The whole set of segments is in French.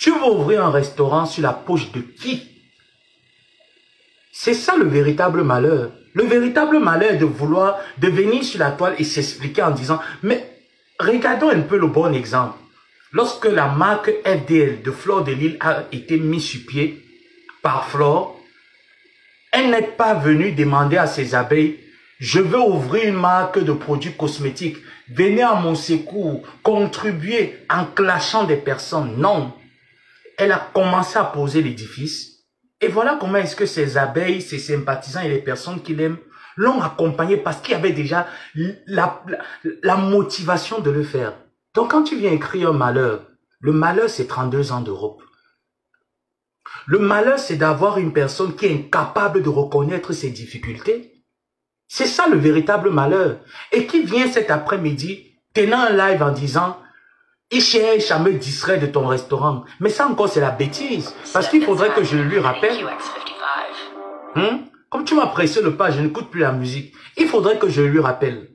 Tu veux ouvrir un restaurant sur la poche de qui? C'est ça le véritable malheur. Le véritable malheur de vouloir de venir sur la toile et s'expliquer en disant, mais regardons un peu le bon exemple. Lorsque la marque FDL de Fleur de Lys a été mise sur pied par Flore, elle n'est pas venue demander à ses abeilles, je veux ouvrir une marque de produits cosmétiques, venez à mon secours, contribuer en clashant des personnes. Non. Elle a commencé à poser l'édifice. Et voilà comment est-ce que ses abeilles, ses sympathisants et les personnes qui l'aiment l'ont accompagné parce qu'il y avait déjà la motivation de le faire. Donc quand tu viens écrire un malheur, le malheur c'est 32 ans d'Europe. Le malheur c'est d'avoir une personne qui est incapable de reconnaître ses difficultés. C'est ça le véritable malheur. Et qui vient cet après-midi tenant un live en disant il cherche à me distraire de ton restaurant. Mais ça encore, c'est la bêtise. Parce qu'il faudrait que je lui rappelle. Comme tu m'as pressé le pas, je n'écoute plus la musique. Il faudrait que je lui rappelle.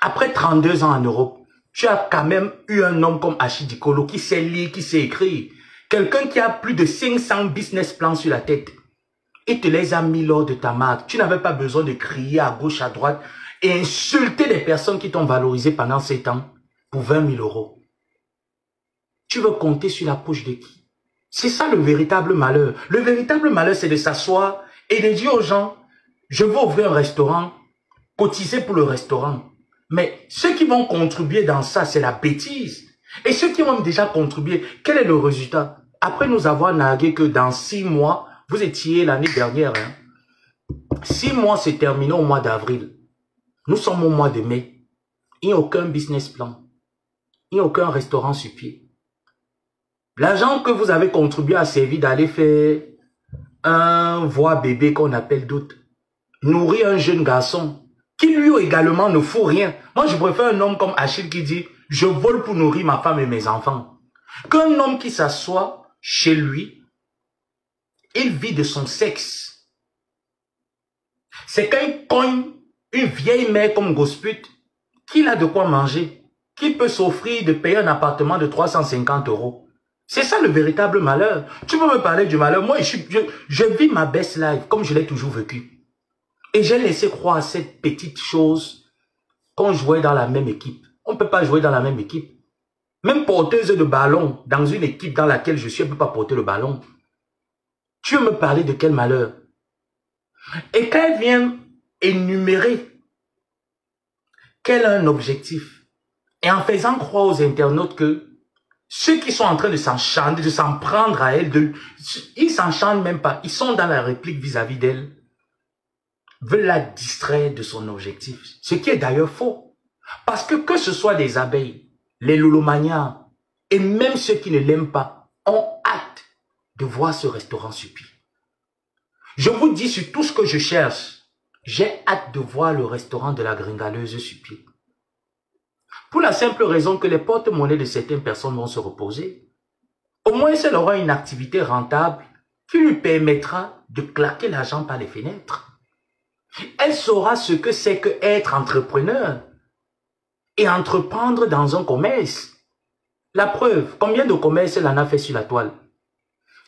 Après 32 ans en Europe, tu as quand même eu un homme comme Achille Dikolo qui sait lire, qui sait écrire. Quelqu'un qui a plus de 500 business plans sur la tête. Il te les a mis lors de ta marque. Tu n'avais pas besoin de crier à gauche, à droite et insulter les personnes qui t'ont valorisé pendant 7 ans. Pour 20 000 euros. Tu veux compter sur la poche de qui? C'est ça le véritable malheur. Le véritable malheur, c'est de s'asseoir et de dire aux gens, je veux ouvrir un restaurant, cotiser pour le restaurant. Mais ceux qui vont contribuer dans ça, c'est la bêtise. Et ceux qui ont déjà contribué, quel est le résultat? Après nous avoir nargué que dans 6 mois, vous étiez l'année dernière, 6 mois c'est terminé au mois d'avril. Nous sommes au mois de mai. Il n'y a aucun business plan. Il n'y a aucun restaurant sur pied. L'argent que vous avez contribué a servi d'aller faire un voix bébé qu'on appelle d'autres. Nourrir un jeune garçon qui lui également ne fout rien. Moi, je préfère un homme comme Achille qui dit « Je vole pour nourrir ma femme et mes enfants ». Qu'un homme qui s'assoit chez lui, il vit de son sexe. C'est quand il cogne une vieille mère comme Gosput qu'il a de quoi manger. Qui peut s'offrir de payer un appartement de 350 euros? C'est ça le véritable malheur. Tu peux me parler du malheur. Moi, je vis ma best life comme je l'ai toujours vécu. Et j'ai laissé croire à cette petite chose qu'on jouait dans la même équipe. On ne peut pas jouer dans la même équipe. Même porteuse de ballon, dans une équipe dans laquelle je suis, elle ne peut pas porter le ballon. Tu veux me parler de quel malheur? Et quand elle vient énumérer quel est un objectif, et en faisant croire aux internautes que ceux qui sont en train de s'enchanter, de s'en prendre à elle, ils s'enchantent même pas, ils sont dans la réplique vis-à-vis d'elle, veulent la distraire de son objectif. Ce qui est d'ailleurs faux. Parce que ce soit les abeilles, les lolomanias, et même ceux qui ne l'aiment pas, ont hâte de voir ce restaurant sur pied. Je vous dis sur tout ce que je cherche, j'ai hâte de voir le restaurant de la Gringaleuse sur pied. Pour la simple raison que les porte-monnaies de certaines personnes vont se reposer. Au moins, elle aura une activité rentable qui lui permettra de claquer l'argent par les fenêtres. Elle saura ce que c'est que être entrepreneur et entreprendre dans un commerce. La preuve, combien de commerces elle en a fait sur la toile?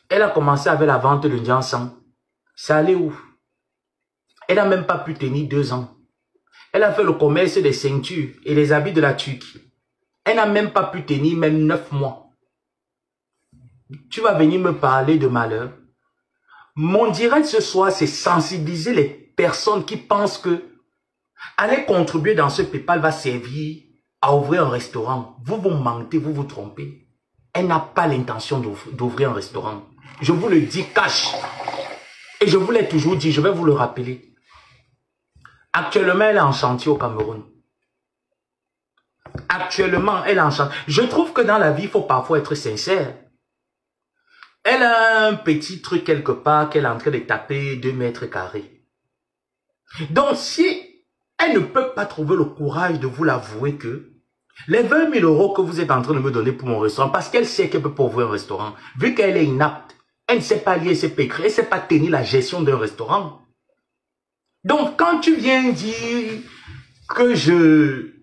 Elle a commencé avec la vente de Ndiansan. Ça allait où? Elle n'a même pas pu tenir 2 ans. Elle a fait le commerce des ceintures et les habits de la Turquie. Elle n'a même pas pu tenir même 9 mois. Tu vas venir me parler de malheur. Mon direct ce soir, c'est sensibiliser les personnes qui pensent que aller contribuer dans ce PayPal va servir à ouvrir un restaurant. Vous vous mentez, vous vous trompez. Elle n'a pas l'intention d'ouvrir un restaurant. Je vous le dis cash. Et je vous l'ai toujours dit, je vais vous le rappeler. Actuellement, elle est en chantier au Cameroun. Actuellement, elle est en chantier. Je trouve que dans la vie, il faut parfois être sincère. Elle a un petit truc quelque part qu'elle est en train de taper 2 mètres carrés. Donc, si elle ne peut pas trouver le courage de vous l'avouer que les 20 000 euros que vous êtes en train de me donner pour mon restaurant, parce qu'elle sait qu'elle peut pas ouvrir un restaurant, vu qu'elle est inapte, elle ne sait pas lire, elle ne sait pas écrire, elle ne sait pas tenir la gestion d'un restaurant. Donc, quand tu viens dire que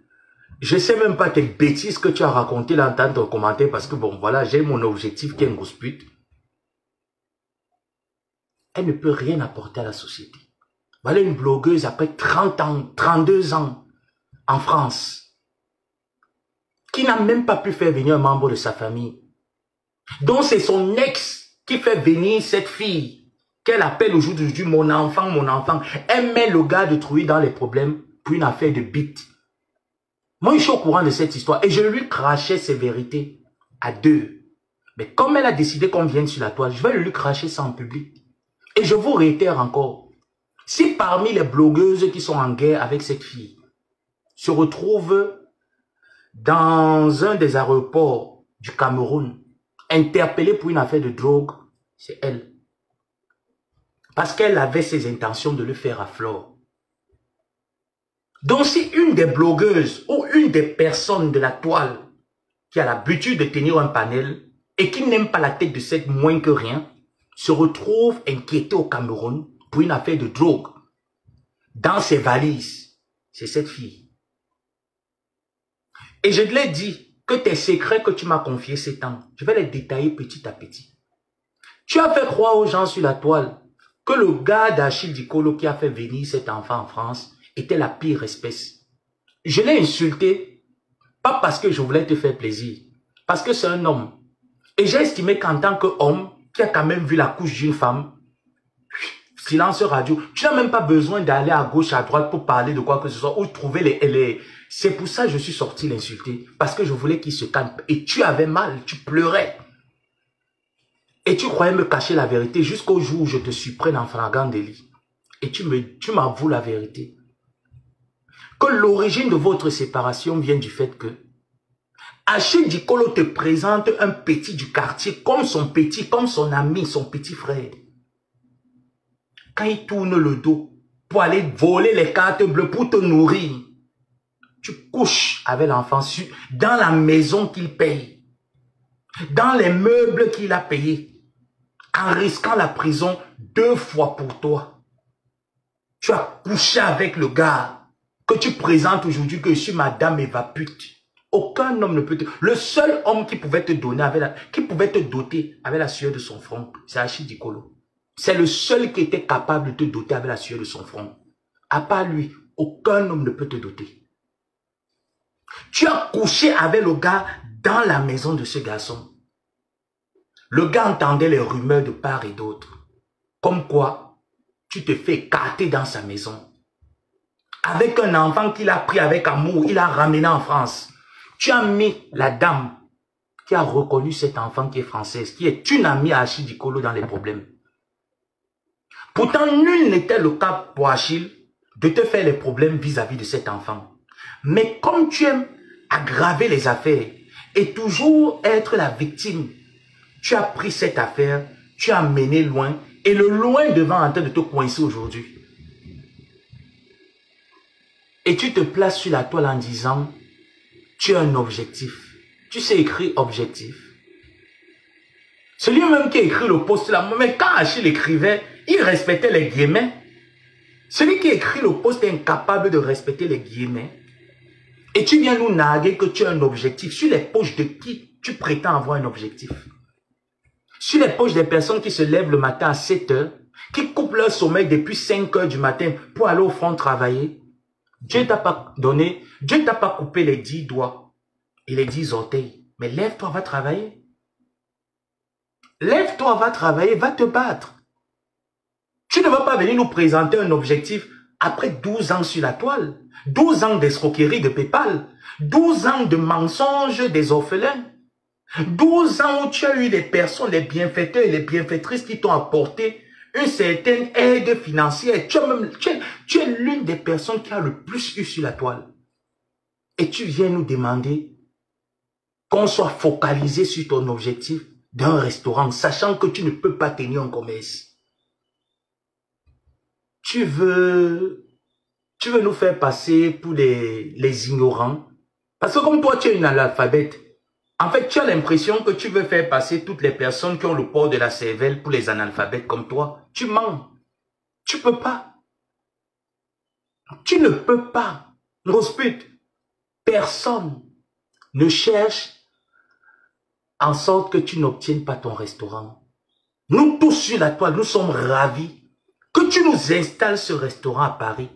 Je sais même pas quelle bêtise que tu as raconté là dans ton commentaire parce que bon, voilà, j'ai mon objectif qui est une grosse pute. Elle ne peut rien apporter à la société. Voilà une blogueuse après 30 ans, 32 ans en France, qui n'a même pas pu faire venir un membre de sa famille. Donc c'est son ex qui fait venir cette fille, qu'elle appelle aujourd'hui mon enfant, mon enfant. Elle met le gars de Trouille dans les problèmes pour une affaire de bite. Moi, je suis au courant de cette histoire et je lui crachais ses vérités à deux. Mais comme elle a décidé qu'on vienne sur la toile, je vais lui cracher ça en public. Et je vous réitère encore, si parmi les blogueuses qui sont en guerre avec cette fille se retrouvent dans un des aéroports du Cameroun, interpellée pour une affaire de drogue, c'est elle. Parce qu'elle avait ses intentions de le faire à Flore. Donc si une des blogueuses ou une des personnes de la toile qui a l'habitude de tenir un panel et qui n'aime pas la tête de cette moins que rien, se retrouve inquiétée au Cameroun pour une affaire de drogue, dans ses valises, c'est cette fille. Et je te l'ai dit que tes secrets que tu m'as confiés ces temps, je vais les détailler petit à petit. Tu as fait croire aux gens sur la toile que le gars d'Achille Dikolo qui a fait venir cet enfant en France était la pire espèce. Je l'ai insulté, pas parce que je voulais te faire plaisir, parce que c'est un homme. Et j'ai estimé qu'en tant qu'homme, qui a quand même vu la couche d'une femme, silence radio, tu n'as même pas besoin d'aller à gauche, à droite pour parler de quoi que ce soit, ou trouver les... C'est pour ça que je suis sorti l'insulter, parce que je voulais qu'il se calme. Et tu avais mal, tu pleurais. Et tu croyais me cacher la vérité jusqu'au jour où je te surprenne en flagrant délit. Et tu m'avoues la vérité. Que l'origine de votre séparation vient du fait que Achille Dikolo te présente un petit du quartier comme son petit, comme son ami, son petit frère. Quand il tourne le dos pour aller voler les cartes bleues pour te nourrir, tu couches avec l'enfant dans la maison qu'il paye, dans les meubles qu'il a payés, en risquant la prison 2 fois pour toi. Tu as couché avec le gars que tu présentes aujourd'hui que je suis madame et va pute. Aucun homme ne peut te... Le seul homme qui pouvait te donner qui pouvait te doter avec la sueur de son front, c'est Achille Dikolo. C'est le seul qui était capable de te doter avec la sueur de son front. À part lui, aucun homme ne peut te doter. Tu as couché avec le gars dans la maison de ce garçon. Le gars entendait les rumeurs de part et d'autre. Comme quoi, tu te fais écarter dans sa maison. Avec un enfant qu'il a pris avec amour, il a ramené en France. Tu as mis la dame qui a reconnu cet enfant qui est française, qui est une amie à Achille Dikolo dans les problèmes. Pourtant, nul n'était le cas pour Achille de te faire les problèmes vis-à-vis de cet enfant. Mais comme tu aimes aggraver les affaires et toujours être la victime, tu as pris cette affaire, tu as mené loin et le loin devant en train de te coincer aujourd'hui. Et tu te places sur la toile en disant, tu as un objectif. Tu sais écrire objectif. Celui même qui a écrit le post là, mais quand Achille écrivait, il respectait les guillemets. Celui qui écrit le post est incapable de respecter les guillemets. Et tu viens nous narguer que tu as un objectif. Sur les poches de qui tu prétends avoir un objectif? Sur les poches des personnes qui se lèvent le matin à 7 heures, qui coupent leur sommeil depuis 5 heures du matin pour aller au front travailler. Dieu t'a pas donné, Dieu t'a pas coupé les 10 doigts et les 10 orteils. Mais lève-toi, va travailler. Lève-toi, va travailler, va te battre. Tu ne vas pas venir nous présenter un objectif après 12 ans sur la toile, 12 ans d'escroquerie de PayPal, 12 ans de mensonges des orphelins, 12 ans où tu as eu des personnes, les bienfaiteurs et les bienfaitrices qui t'ont apporté une certaine aide financière. Tu es l'une des personnes qui a le plus eu sur la toile. Et tu viens nous demander qu'on soit focalisé sur ton objectif d'un restaurant, sachant que tu ne peux pas tenir un commerce. Tu veux nous faire passer pour les ignorants. Parce que comme toi, tu es une analphabète. En fait, tu as l'impression que tu veux faire passer toutes les personnes qui ont le port de la cervelle pour les analphabètes comme toi. Tu mens. Tu peux pas. Tu ne peux pas. Grosse pute. Personne ne cherche en sorte que tu n'obtiennes pas ton restaurant. Nous tous sur la toile, nous sommes ravis que tu nous installes ce restaurant à Paris.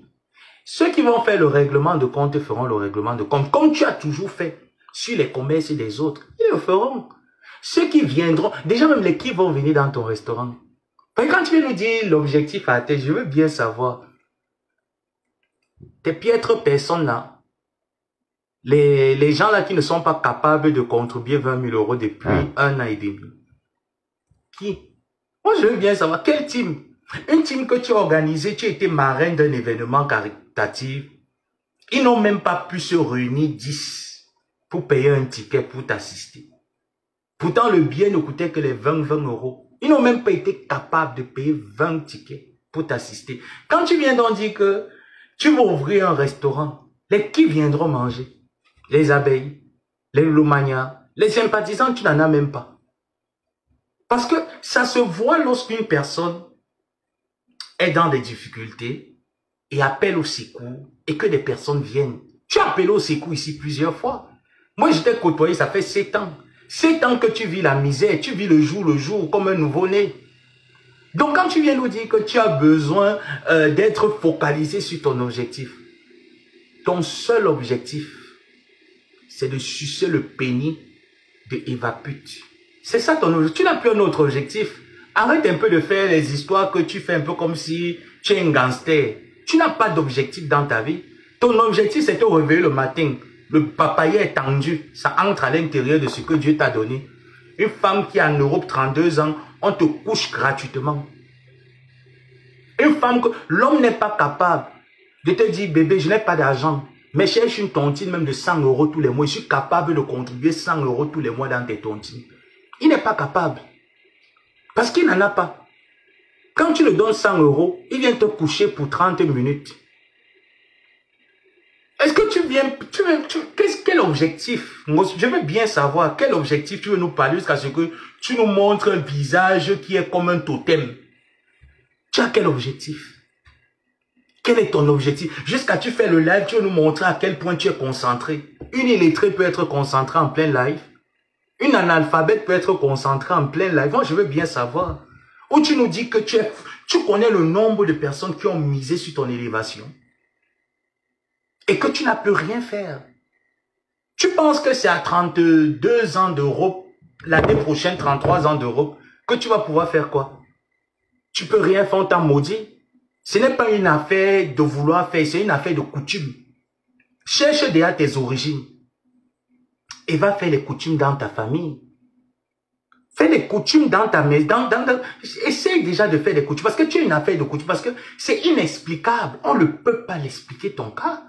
Ceux qui vont faire le règlement de compte feront le règlement de compte, comme tu as toujours fait sur les commerces des autres. Ils le feront. Ceux qui viendront, déjà même les qui vont venir dans ton restaurant. Quand tu viens nous dire l'objectif à tête, je veux bien savoir. Tes piètres personnes là, les gens là qui ne sont pas capables de contribuer 20 000 € depuis 1 an et demi. Qui? Moi je veux bien savoir, quelle team? Une team que tu as organisée, tu as été marraine d'un événement caritatif. Ils n'ont même pas pu se réunir 10 pour payer un ticket pour t'assister. Pourtant, le billet ne coûtait que les 20 €. Ils n'ont même pas été capables de payer 20 tickets pour t'assister. Quand tu viens d'en dire que tu vas ouvrir un restaurant, les qui viendront manger? Les abeilles, les lomanias, les sympathisants, tu n'en as même pas. Parce que ça se voit lorsqu'une personne est dans des difficultés et appelle au secours et que des personnes viennent. Tu as appelé au secours ici plusieurs fois. Moi, j'étais côtoyé, ça fait 7 ans. 7 ans que tu vis la misère, tu vis le jour comme un nouveau-né. Donc, quand tu viens nous dire que tu as besoin d'être focalisé sur ton objectif, ton seul objectif, c'est de sucer le pénis de Eva Pute. C'est ça ton objectif. Tu n'as plus un autre objectif. Arrête un peu de faire les histoires que tu fais un peu comme si tu es un gangster. Tu n'as pas d'objectif dans ta vie. Ton objectif, c'est de te réveiller le matin. Le papaye est tendu. Ça entre à l'intérieur de ce que Dieu t'a donné. Une femme qui a en Europe 32 ans, on te couche gratuitement. Une femme que l'homme n'est pas capable de te dire, bébé, je n'ai pas d'argent, mais cherche une tontine même de 100 € tous les mois. Je suis capable de contribuer 100 € tous les mois dans tes tontines. Il n'est pas capable. Parce qu'il n'en a pas. Quand tu le donnes 100 €, il vient te coucher pour 30 minutes. Est-ce que tu viens... quel objectif? Je veux bien savoir quel objectif tu veux nous parler jusqu'à ce que tu nous montres un visage qui est comme un totem. Tu as quel objectif? Quel est ton objectif? Jusqu'à tu fais le live, tu veux nous montrer à quel point tu es concentré. Une illettrée peut être concentrée en plein live. Une analphabète peut être concentrée en plein live. Moi, je veux bien savoir. Ou tu nous dis que tu connais le nombre de personnes qui ont misé sur ton élévation. Et que tu n'as pu rien faire. Tu penses que c'est à 32 ans d'Europe, l'année prochaine, 33 ans d'Europe, que tu vas pouvoir faire quoi? Tu peux rien faire, on t'a maudit. Ce n'est pas une affaire de vouloir faire, c'est une affaire de coutume. Cherche déjà tes origines. Et va faire les coutumes dans ta famille. Fais les coutumes dans ta maison. Essaye déjà de faire des coutumes. Parce que tu as une affaire de coutume. Parce que c'est inexplicable. On ne peut pas l'expliquer ton cas.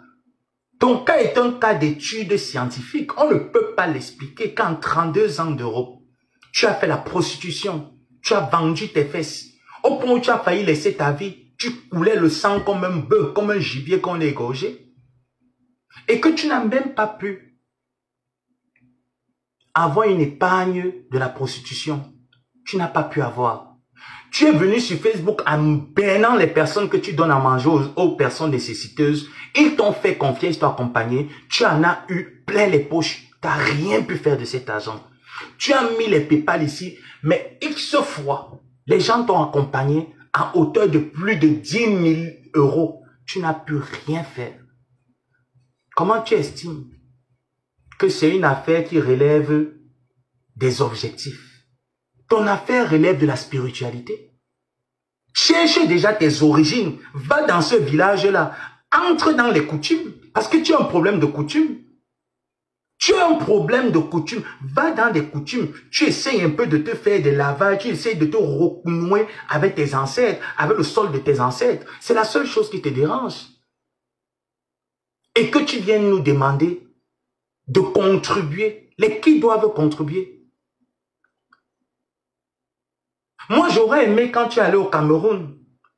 Ton cas est un cas d'études scientifiques. On ne peut pas l'expliquer qu'en 32 ans d'Europe, tu as fait la prostitution. Tu as vendu tes fesses. Au point où tu as failli laisser ta vie. Tu coulais le sang comme un bœuf, comme un gibier qu'on a égorgé. Et que tu n'as même pas pu avoir une épargne de la prostitution. Tu n'as pas pu avoir. Tu es venu sur Facebook en bannant les personnes que tu donnes à manger aux personnes nécessiteuses. Ils t'ont fait confiance, ils t'ont accompagné. Tu en as eu plein les poches. Tu n'as rien pu faire de cet argent. Tu as mis les PayPal ici, mais X fois, les gens t'ont accompagné à hauteur de plus de 10 000 €. Tu n'as pu rien faire. Comment tu estimes que c'est une affaire qui relève des objectifs? Ton affaire relève de la spiritualité. Cherche déjà tes origines. Va dans ce village-là. Entre dans les coutumes. Parce que tu as un problème de coutume. Tu as un problème de coutume. Va dans des coutumes. Tu essayes un peu de te faire des lavages. Tu essayes de te renouer avec tes ancêtres. Avec le sol de tes ancêtres. C'est la seule chose qui te dérange. Et que tu viennes nous demander de contribuer. Les qui doivent contribuer? Moi, j'aurais aimé quand tu es allé au Cameroun,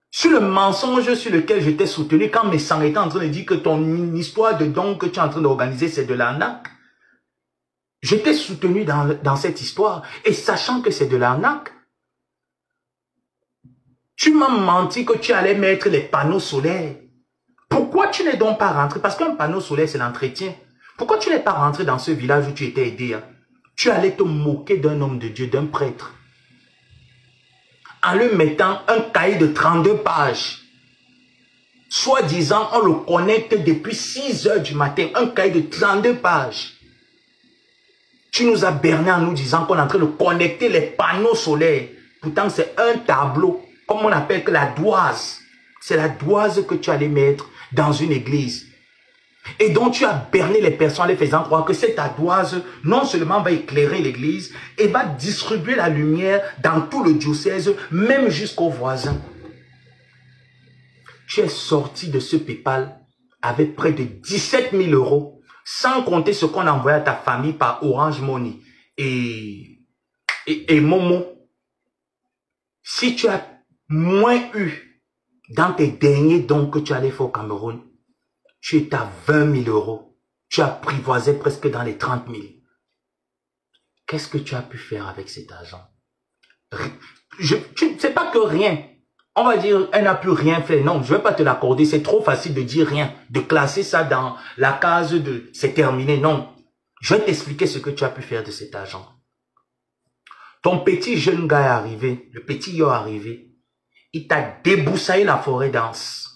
sur le mensonge sur lequel je t'ai soutenu, quand mes sangs étaient en train de dire que ton histoire de don que tu es en train d'organiser, c'est de l'arnaque. Je t'ai soutenu dans cette histoire, et sachant que c'est de l'arnaque, tu m'as menti que tu allais mettre les panneaux solaires. Pourquoi tu n'es donc pas rentré? Parce qu'un panneau solaire, c'est l'entretien. Pourquoi tu n'es pas rentré dans ce village où tu étais aidé, hein? Tu allais te moquer d'un homme de Dieu, d'un prêtre, en lui mettant un cahier de 32 pages. Soi-disant, on le connecte depuis 6 heures du matin, un cahier de 32 pages. Tu nous as berné en nous disant qu'on est en train de connecter les panneaux solaires. Pourtant, c'est un tableau, comme on appelle que la doise. C'est la doise que tu allais mettre dans une église. Et donc, tu as berné les personnes en les faisant croire que cette ardoise, non seulement va éclairer l'église, et va distribuer la lumière dans tout le diocèse, même jusqu'aux voisins. Tu es sorti de ce PayPal avec près de 17 000 €, sans compter ce qu'on a envoyé à ta famille par Orange Money et Momo. Si tu as moins eu dans tes derniers dons que tu allais faire au Cameroun, tu es à 20 000 €. Tu apprivoisais presque dans les 30 000. Qu'est-ce que tu as pu faire avec cet argent? C'est pas que rien. On va dire, elle n'a plus rien fait. Non, je ne vais pas te l'accorder. C'est trop facile de dire rien. De classer ça dans la case de c'est terminé. Non. Je vais t'expliquer ce que tu as pu faire de cet argent. Ton petit jeune gars est arrivé. Le petit yo est arrivé. Il t'a déboussaillé la forêt dense.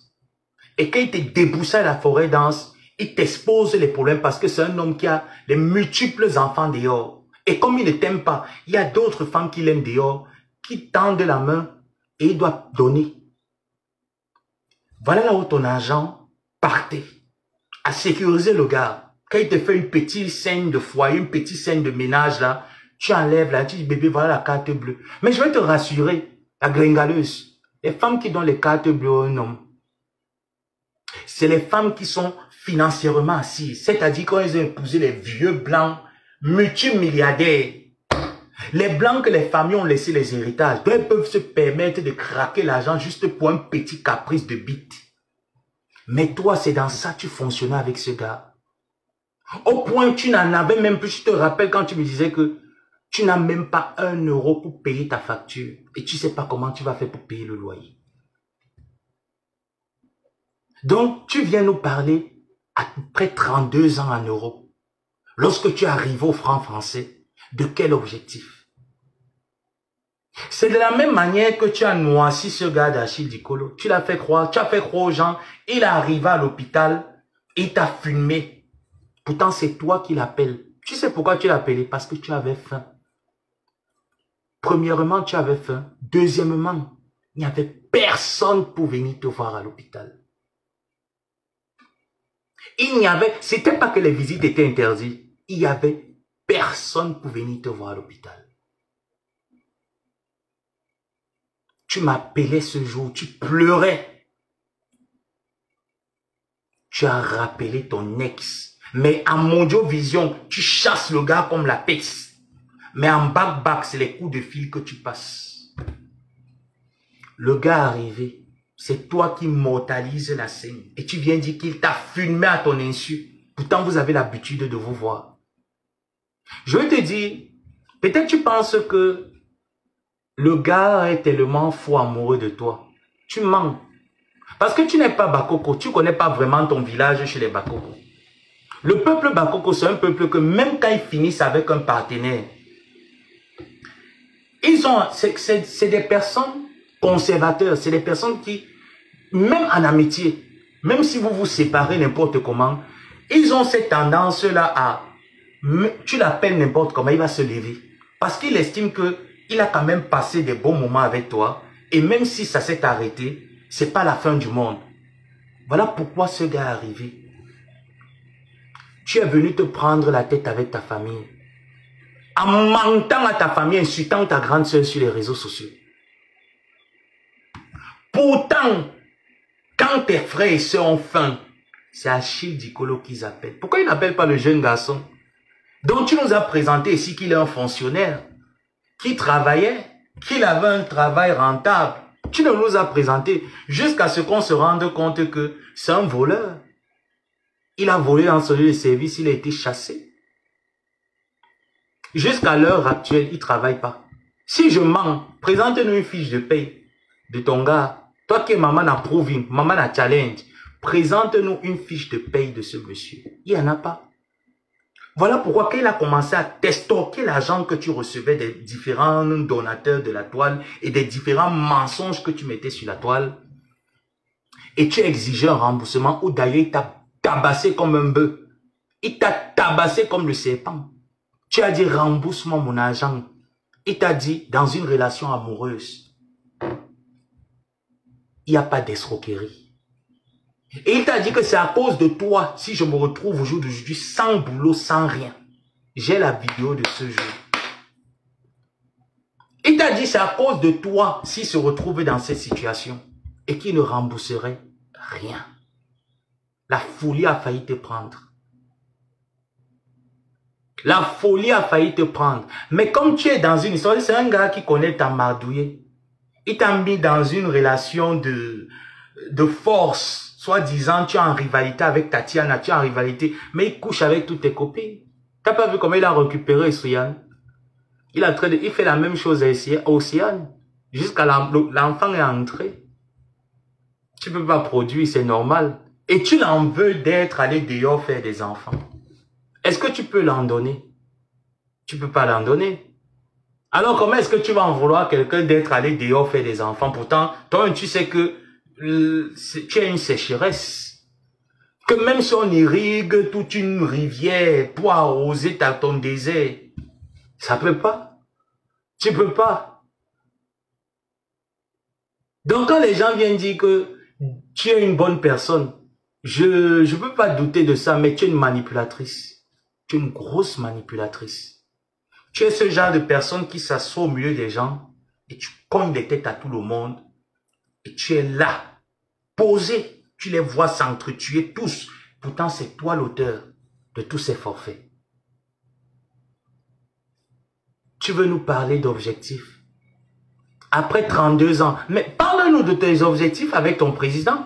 Et quand il te déboussaille la forêt dense, il t'expose les problèmes parce que c'est un homme qui a les multiples enfants dehors. Et comme il ne t'aime pas, il y a d'autres femmes qui l'aiment dehors, qui tendent la main et il doit donner. Voilà là où ton argent partait. À sécuriser le gars. Quand il te fait une petite scène de foyer, une petite scène de ménage là, tu enlèves là, tu dis bébé voilà la carte bleue. Mais je vais te rassurer, la gringaleuse, les femmes qui donnent les cartes bleues aux hommes, c'est les femmes qui sont financièrement assises. C'est-à-dire quand ils ont épousé les vieux blancs multimilliardaires. Les blancs que les familles ont laissé les héritages, donc ils peuvent se permettre de craquer l'argent juste pour un petit caprice de bite. Mais toi, c'est dans ça que tu fonctionnais avec ce gars. Au point que tu n'en avais même plus. Je te rappelle quand tu me disais que tu n'as même pas 1 € pour payer ta facture. Et tu ne sais pas comment tu vas faire pour payer le loyer. Donc, tu viens nous parler à peu près 32 ans en Europe. Lorsque tu arrives au franc français, de quel objectif? C'est de la même manière que tu as noirci ce gars d'Achille Dicolo. Tu l'as fait croire, tu as fait croire aux gens, il est arrivé à l'hôpital, il t'a filmé. Pourtant, c'est toi qui l'appelles. Tu sais pourquoi tu l'as appelé? Parce que tu avais faim. Premièrement, tu avais faim. Deuxièmement, il n'y avait personne pour venir te voir à l'hôpital. Il n'y avait, c'était pas que les visites étaient interdites. Il y avait personne pour venir te voir à l'hôpital. Tu m'appelais ce jour, tu pleurais. Tu as rappelé ton ex. Mais en Mondiovision, tu chasses le gars comme la peste. Mais en back-back, c'est les coups de fil que tu passes. Le gars arrivé, c'est toi qui mortalises la scène. Et tu viens dire qu'il t'a filmé à ton insu. Pourtant, vous avez l'habitude de vous voir. Je vais te dire, peut-être tu penses que le gars est tellement fou amoureux de toi. Tu mens. Parce que tu n'es pas Bakoko. Tu ne connais pas vraiment ton village chez les Bakoko. Le peuple Bakoko, c'est un peuple que même quand ils finissent avec un partenaire, c'est des personnes conservateurs. C'est des personnes qui, même en amitié, même si vous vous séparez n'importe comment, ils ont cette tendance-là à, tu l'appelles n'importe comment, il va se lever. Parce qu'il estime qu'il a quand même passé des bons moments avec toi. Et même si ça s'est arrêté, c'est pas la fin du monde. Voilà pourquoi ce gars est arrivé. Tu es venu te prendre la tête avec ta famille. En mentant à ta famille, insultant ta grande soeur sur les réseaux sociaux. Pourtant, quand tes frères et soeurs ont faim, c'est Achille Dicolo qu'ils appellent. Pourquoi ils n'appellent pas le jeune garçon? Donc tu nous as présenté ici qu'il est un fonctionnaire, qui travaillait, qu'il avait un travail rentable. Tu nous as présenté jusqu'à ce qu'on se rende compte que c'est un voleur. Il a volé dans son lieu de service, il a été chassé. Jusqu'à l'heure actuelle, il ne travaille pas. Si je mens, présente-nous une fiche de paye de ton gars. Toi qui es maman approving, maman à challenge, présente-nous une fiche de paye de ce monsieur. Il n'y en a pas. Voilà pourquoi quand il a commencé à t'estoquer l'argent que tu recevais des différents donateurs de la toile et des différents mensonges que tu mettais sur la toile, et tu exigeais un remboursement ou d'ailleurs il t'a tabassé comme un bœuf, il t'a tabassé comme le serpent. Tu as dit rembourse-moi mon argent. Il t'a dit dans une relation amoureuse, il n'y a pas d'escroquerie. Et il t'a dit que c'est à cause de toi si je me retrouve aujourd'hui sans boulot, sans rien. J'ai la vidéo de ce jour. Il t'a dit c'est à cause de toi s'il se retrouvait dans cette situation et qu'il ne rembourserait rien. La folie a failli te prendre. La folie a failli te prendre. Mais comme tu es dans une histoire, c'est un gars qui connaît ta mardouillé. Il t'a mis dans une relation de force. Soi-disant, tu es en rivalité avec Tatiana, tu es en rivalité, mais il couche avec toutes tes copines. T'as pas vu comment il a récupéré Océane? Il fait la même chose à Océane. Jusqu'à l'enfant est entré. Tu peux pas produire, c'est normal. Et tu l'en veux d'être allé dehors faire des enfants. Est-ce que tu peux l'en donner? Tu peux pas l'en donner. Alors comment est-ce que tu vas en vouloir quelqu'un d'être allé dehors faire des enfants? Pourtant, toi, tu sais que tu as une sécheresse. Que même si on irrigue toute une rivière pour arroser ton désert, ça peut pas. Tu peux pas. Donc quand les gens viennent dire que tu es une bonne personne, je peux pas douter de ça, mais tu es une manipulatrice. Tu es une grosse manipulatrice. Tu es ce genre de personne qui s'assoit au milieu des gens et tu cognes des têtes à tout le monde et tu es là, posé. Tu les vois s'entretuer tous. Pourtant, c'est toi l'auteur de tous ces forfaits. Tu veux nous parler d'objectifs? Après 32 ans, mais parle-nous de tes objectifs avec ton président.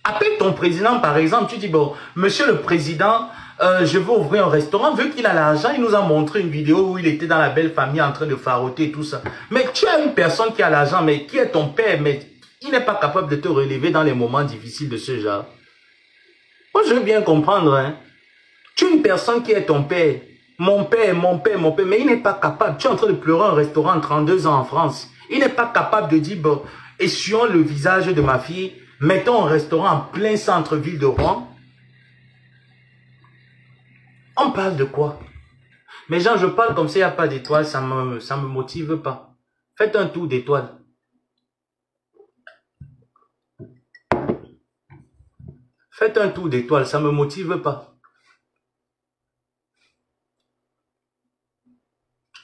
Appelle ton président, par exemple, tu dis, bon, monsieur le président, je veux ouvrir un restaurant. Vu qu'il a l'argent, il nous a montré une vidéo où il était dans la belle famille en train de faroter et tout ça. Mais tu as une personne qui a l'argent, mais qui est ton père, mais il n'est pas capable de te relever dans les moments difficiles de ce genre. Moi, je veux bien comprendre, hein. Tu es une personne qui est ton père. Mon père, mais il n'est pas capable. Tu es en train de pleurer un restaurant 32 ans en France. Il n'est pas capable de dire, bon, essuyons le visage de ma fille, mettons un restaurant en plein centre-ville de Rouen. On parle de quoi? Mais Jean, je parle comme s'il n'y a pas d'étoiles, ça me motive pas. Faites un tour d'étoiles. Faites un tour d'étoiles, ça me motive pas.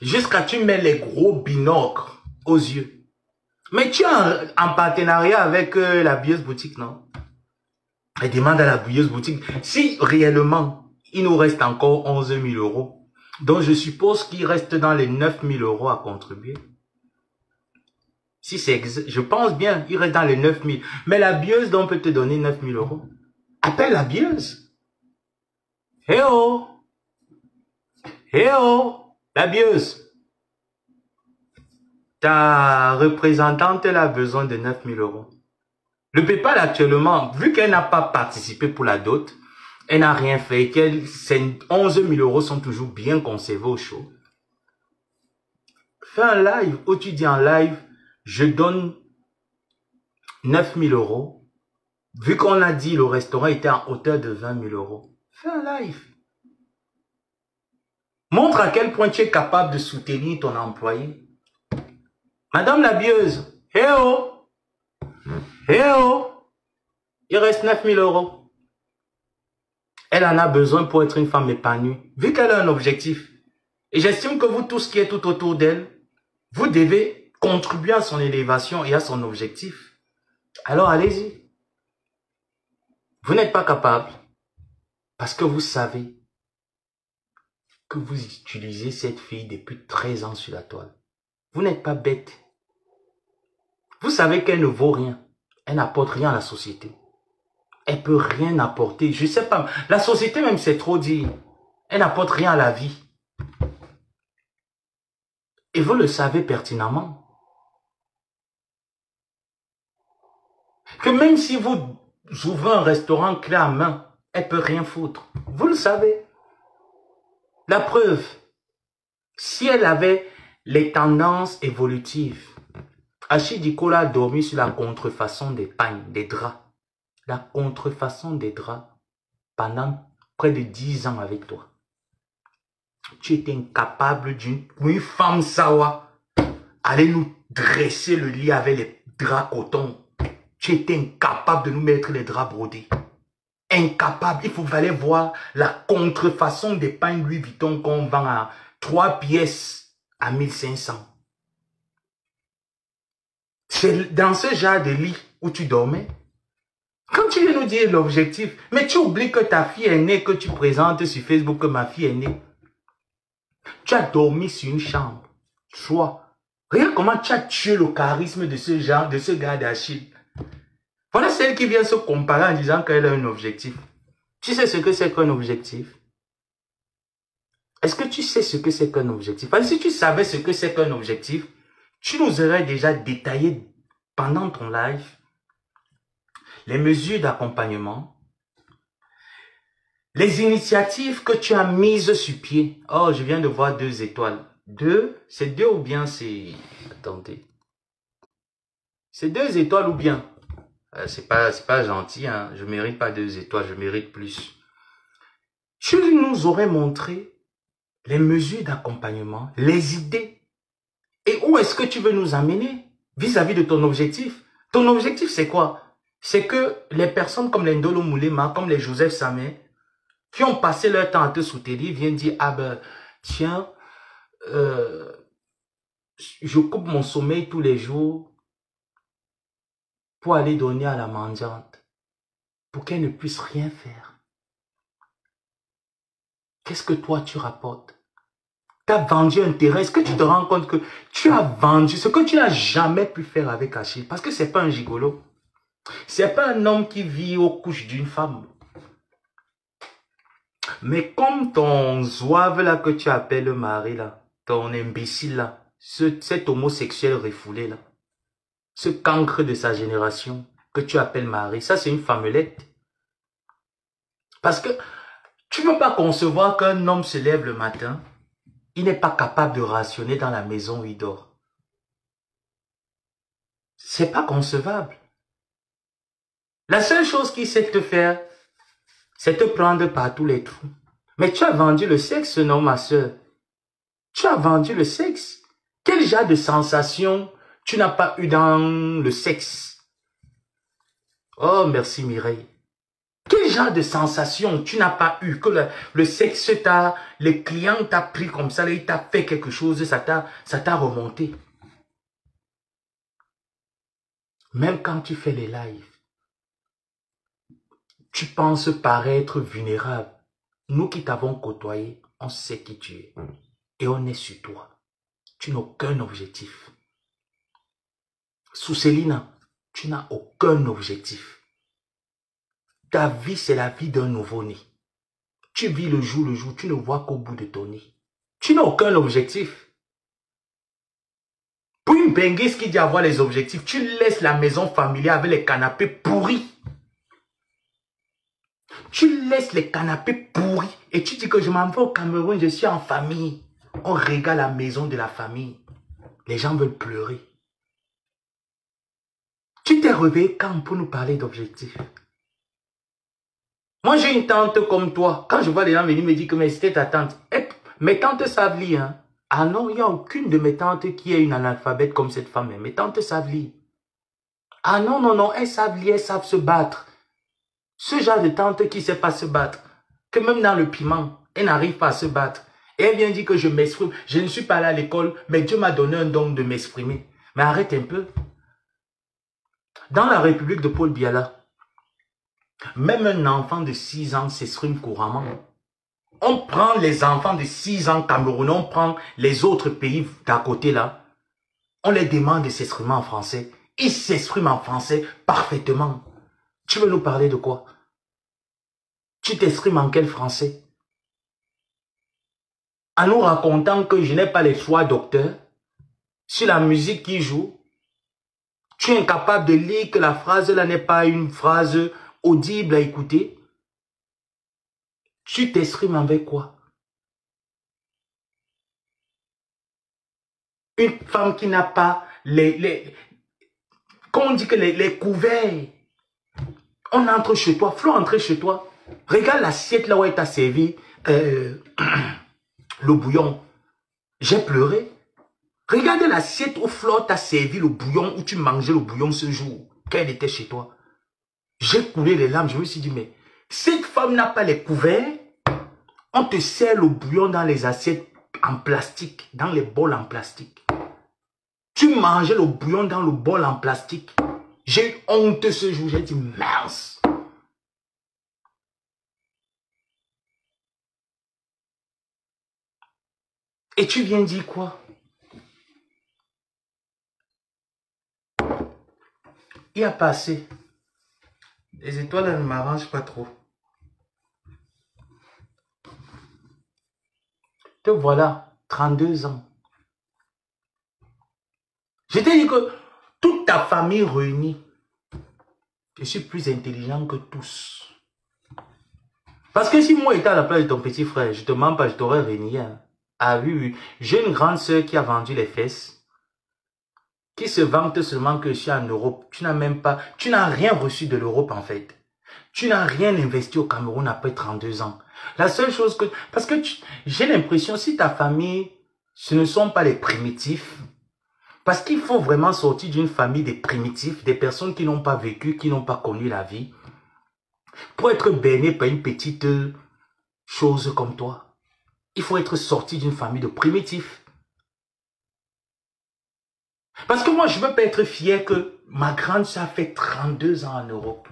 Jusqu'à tu mets les gros binocles aux yeux. Mais tu es en partenariat avec la bieuse boutique, non? Et demande à la bieuse boutique si réellement il nous reste encore 11 000 €. Donc je suppose qu'il reste dans les 9 000 € à contribuer. Si c'est exact, je pense bien, il reste dans les 9 000. Mais la bieuse donc peut te donner 9 000 €. Appelle la bieuse. Eh oh! Eh oh! La bieuse. Ta représentante, elle a besoin de 9 000 €. Le PayPal actuellement, vu qu'elle n'a pas participé pour la dot, elle n'a rien fait, ces 11 000 € sont toujours bien conservés au chaud. Fais un live où tu dis en live, je donne 9 000 €. Vu qu'on a dit le restaurant était en hauteur de 20 000 €. Fais un live. Montre à quel point tu es capable de soutenir ton employé. Madame la bieuse, eh oh! Eh oh! Il reste 9 000 €. Elle en a besoin pour être une femme épanouie, vu qu'elle a un objectif. Et j'estime que vous tous qui êtes tout autour d'elle, vous devez contribuer à son élévation et à son objectif. Alors allez-y. Vous n'êtes pas capable parce que vous savez que vous utilisez cette fille depuis 13 ans sur la toile. Vous n'êtes pas bête. Vous savez qu'elle ne vaut rien. Elle n'apporte rien à la société. Elle peut rien apporter. Je sais pas. La société même, c'est trop dit. Elle n'apporte rien à la vie. Et vous le savez pertinemment. Que même si vous ouvrez un restaurant clé en main, elle peut rien foutre. Vous le savez. La preuve, si elle avait les tendances évolutives, Achille Dikola a dormi sur la contrefaçon des pagnes, des draps. La contrefaçon des draps pendant près de 10 ans avec toi. Tu étais incapable d'une femme sawa aller nous dresser le lit avec les draps coton. Tu étais incapable de nous mettre les draps brodés. Incapable. Il fallait voir la contrefaçon des pagnes Louis Vuitton qu'on vend à 3 pièces à 1500. C'est dans ce genre de lit où tu dormais. Quand tu viens nous dire l'objectif, mais tu oublies que ta fille est née, que tu présentes sur Facebook que ma fille est née. Tu as dormi sur une chambre. Soit. Regarde comment tu as tué le charisme de ce genre, de ce gars d'Achille. Voilà celle qui vient se comparer en disant qu'elle a un objectif. Tu sais ce que c'est qu'un objectif? Est-ce que tu sais ce que c'est qu'un objectif? Parce que si tu savais ce que c'est qu'un objectif, tu nous aurais déjà détaillé pendant ton live les mesures d'accompagnement, les initiatives que tu as mises sur pied. Oh, je viens de voir 2 étoiles. 2, c'est 2 ou bien c'est... Attendez. C'est 2 étoiles ou bien? C'est pas gentil, hein. Je mérite pas 2 étoiles, je mérite plus. Tu nous aurais montré les mesures d'accompagnement, les idées. Et où est-ce que tu veux nous amener vis-à-vis de ton objectif? Ton objectif, c'est quoi? C'est que les personnes comme les Ndolo Moulema, comme les Joseph Samé, qui ont passé leur temps à te soutenir, viennent dire, ah ben, tiens, je coupe mon sommeil tous les jours pour aller donner à la mendiante, pour qu'elle ne puisse rien faire. Qu'est-ce que toi tu rapportes? Tu as vendu un terrain. Est-ce que tu te rends compte que tu as vendu ce que tu n'as jamais pu faire avec Achille? Parce que c'est pas un gigolo. C'est pas un homme qui vit aux couches d'une femme. Mais comme ton zouave là que tu appelles mari là, ton imbécile là, cet homosexuel refoulé là, ce cancre de sa génération que tu appelles mari, ça c'est une femmelette. Parce que tu ne peux pas concevoir qu'un homme se lève le matin, il n'est pas capable de rationner dans la maison où il dort. C'est pas concevable. La seule chose qu'il sait te faire, c'est te prendre par tous les trous. Mais tu as vendu le sexe, non, ma soeur? Tu as vendu le sexe. Quel genre de sensation tu n'as pas eu dans le sexe? Oh, merci Mireille. Quel genre de sensation tu n'as pas eu? Que le sexe le client t'a pris comme ça, il t'a fait quelque chose, ça t'a remonté. Même quand tu fais les lives, tu penses paraître vulnérable. Nous qui t'avons côtoyé, on sait qui tu es. Et on est sur toi. Tu n'as aucun objectif. Sous Célina, tu n'as aucun objectif. Ta vie, c'est la vie d'un nouveau-né. Tu vis le jour, tu ne vois qu'au bout de ton nez. Tu n'as aucun objectif. Pour une benguise qui dit avoir les objectifs, tu laisses la maison familiale avec les canapés pourris. Tu laisses les canapés pourris et tu dis que je m'en vais au Cameroun, je suis en famille. On régale la maison de la famille. Les gens veulent pleurer. Tu t'es réveillé quand pour nous parler d'objectifs? Moi, j'ai une tante comme toi. Quand je vois les gens venir me dire que c'était ta tante. Mes tantes savent lire. Hein? Ah non, il n'y a aucune de mes tantes qui est une analphabète comme cette femme. Mes tantes savent lire. Ah non, non, non, elles savent lire, elles savent se battre. Ce genre de tante qui ne sait pas se battre. Que même dans le piment, elle n'arrive pas à se battre. Et elle vient dire que je m'exprime. Je ne suis pas allé à l'école, mais Dieu m'a donné un don de m'exprimer. Mais arrête un peu. Dans la République de Paul Biala, même un enfant de 6 ans s'exprime couramment. On prend les enfants de 6 ans camerounais, on prend les autres pays d'à côté là. On les demande de s'exprimer en français. Ils s'expriment en français parfaitement. Tu veux nous parler de quoi? Tu t'exprimes en quel français? En nous racontant que je n'ai pas les choix docteurs sur la musique qui joue. Tu es incapable de lire que la phrase là n'est pas une phrase audible à écouter. Tu t'exprimes avec quoi? Une femme qui n'a pas comment on dit que les couverts. On entre chez toi, Flo entre chez toi. Regarde l'assiette là où elle t'a servi le bouillon. J'ai pleuré. Regardez l'assiette où Flo t'a servi le bouillon, où tu mangeais le bouillon ce jour, quand elle était chez toi. J'ai coulé les larmes, je me suis dit, mais cette femme n'a pas les couverts. On te sert le bouillon dans les assiettes en plastique, dans les bols en plastique. Tu mangeais le bouillon dans le bol en plastique. J'ai eu honte ce jour, j'ai dit, mince. Et tu viens dire quoi? Il a passé. Les étoiles, elles ne m'arrangent pas trop. Te voilà, 32 ans. Je t'ai dit que toute ta famille réunie, je suis plus intelligent que tous. Parce que si moi j'étais à la place de ton petit frère, je te mens pas, je t'aurais régné. Hein. Ah oui, oui. J'ai une grande soeur qui a vendu les fesses, qui se vante seulement que je suis en Europe. Tu n'as même pas, tu n'as rien reçu de l'Europe en fait. Tu n'as rien investi au Cameroun après 32 ans. La seule chose que, parce que j'ai l'impression, si ta famille, ce ne sont pas les primitifs, parce qu'il faut vraiment sortir d'une famille des primitifs, des personnes qui n'ont pas vécu, qui n'ont pas connu la vie, pour être baigné par une petite chose comme toi. Il faut être sorti d'une famille de primitifs. Parce que moi, je ne veux pas être fier que ma grande soeur a fait 32 ans en Europe.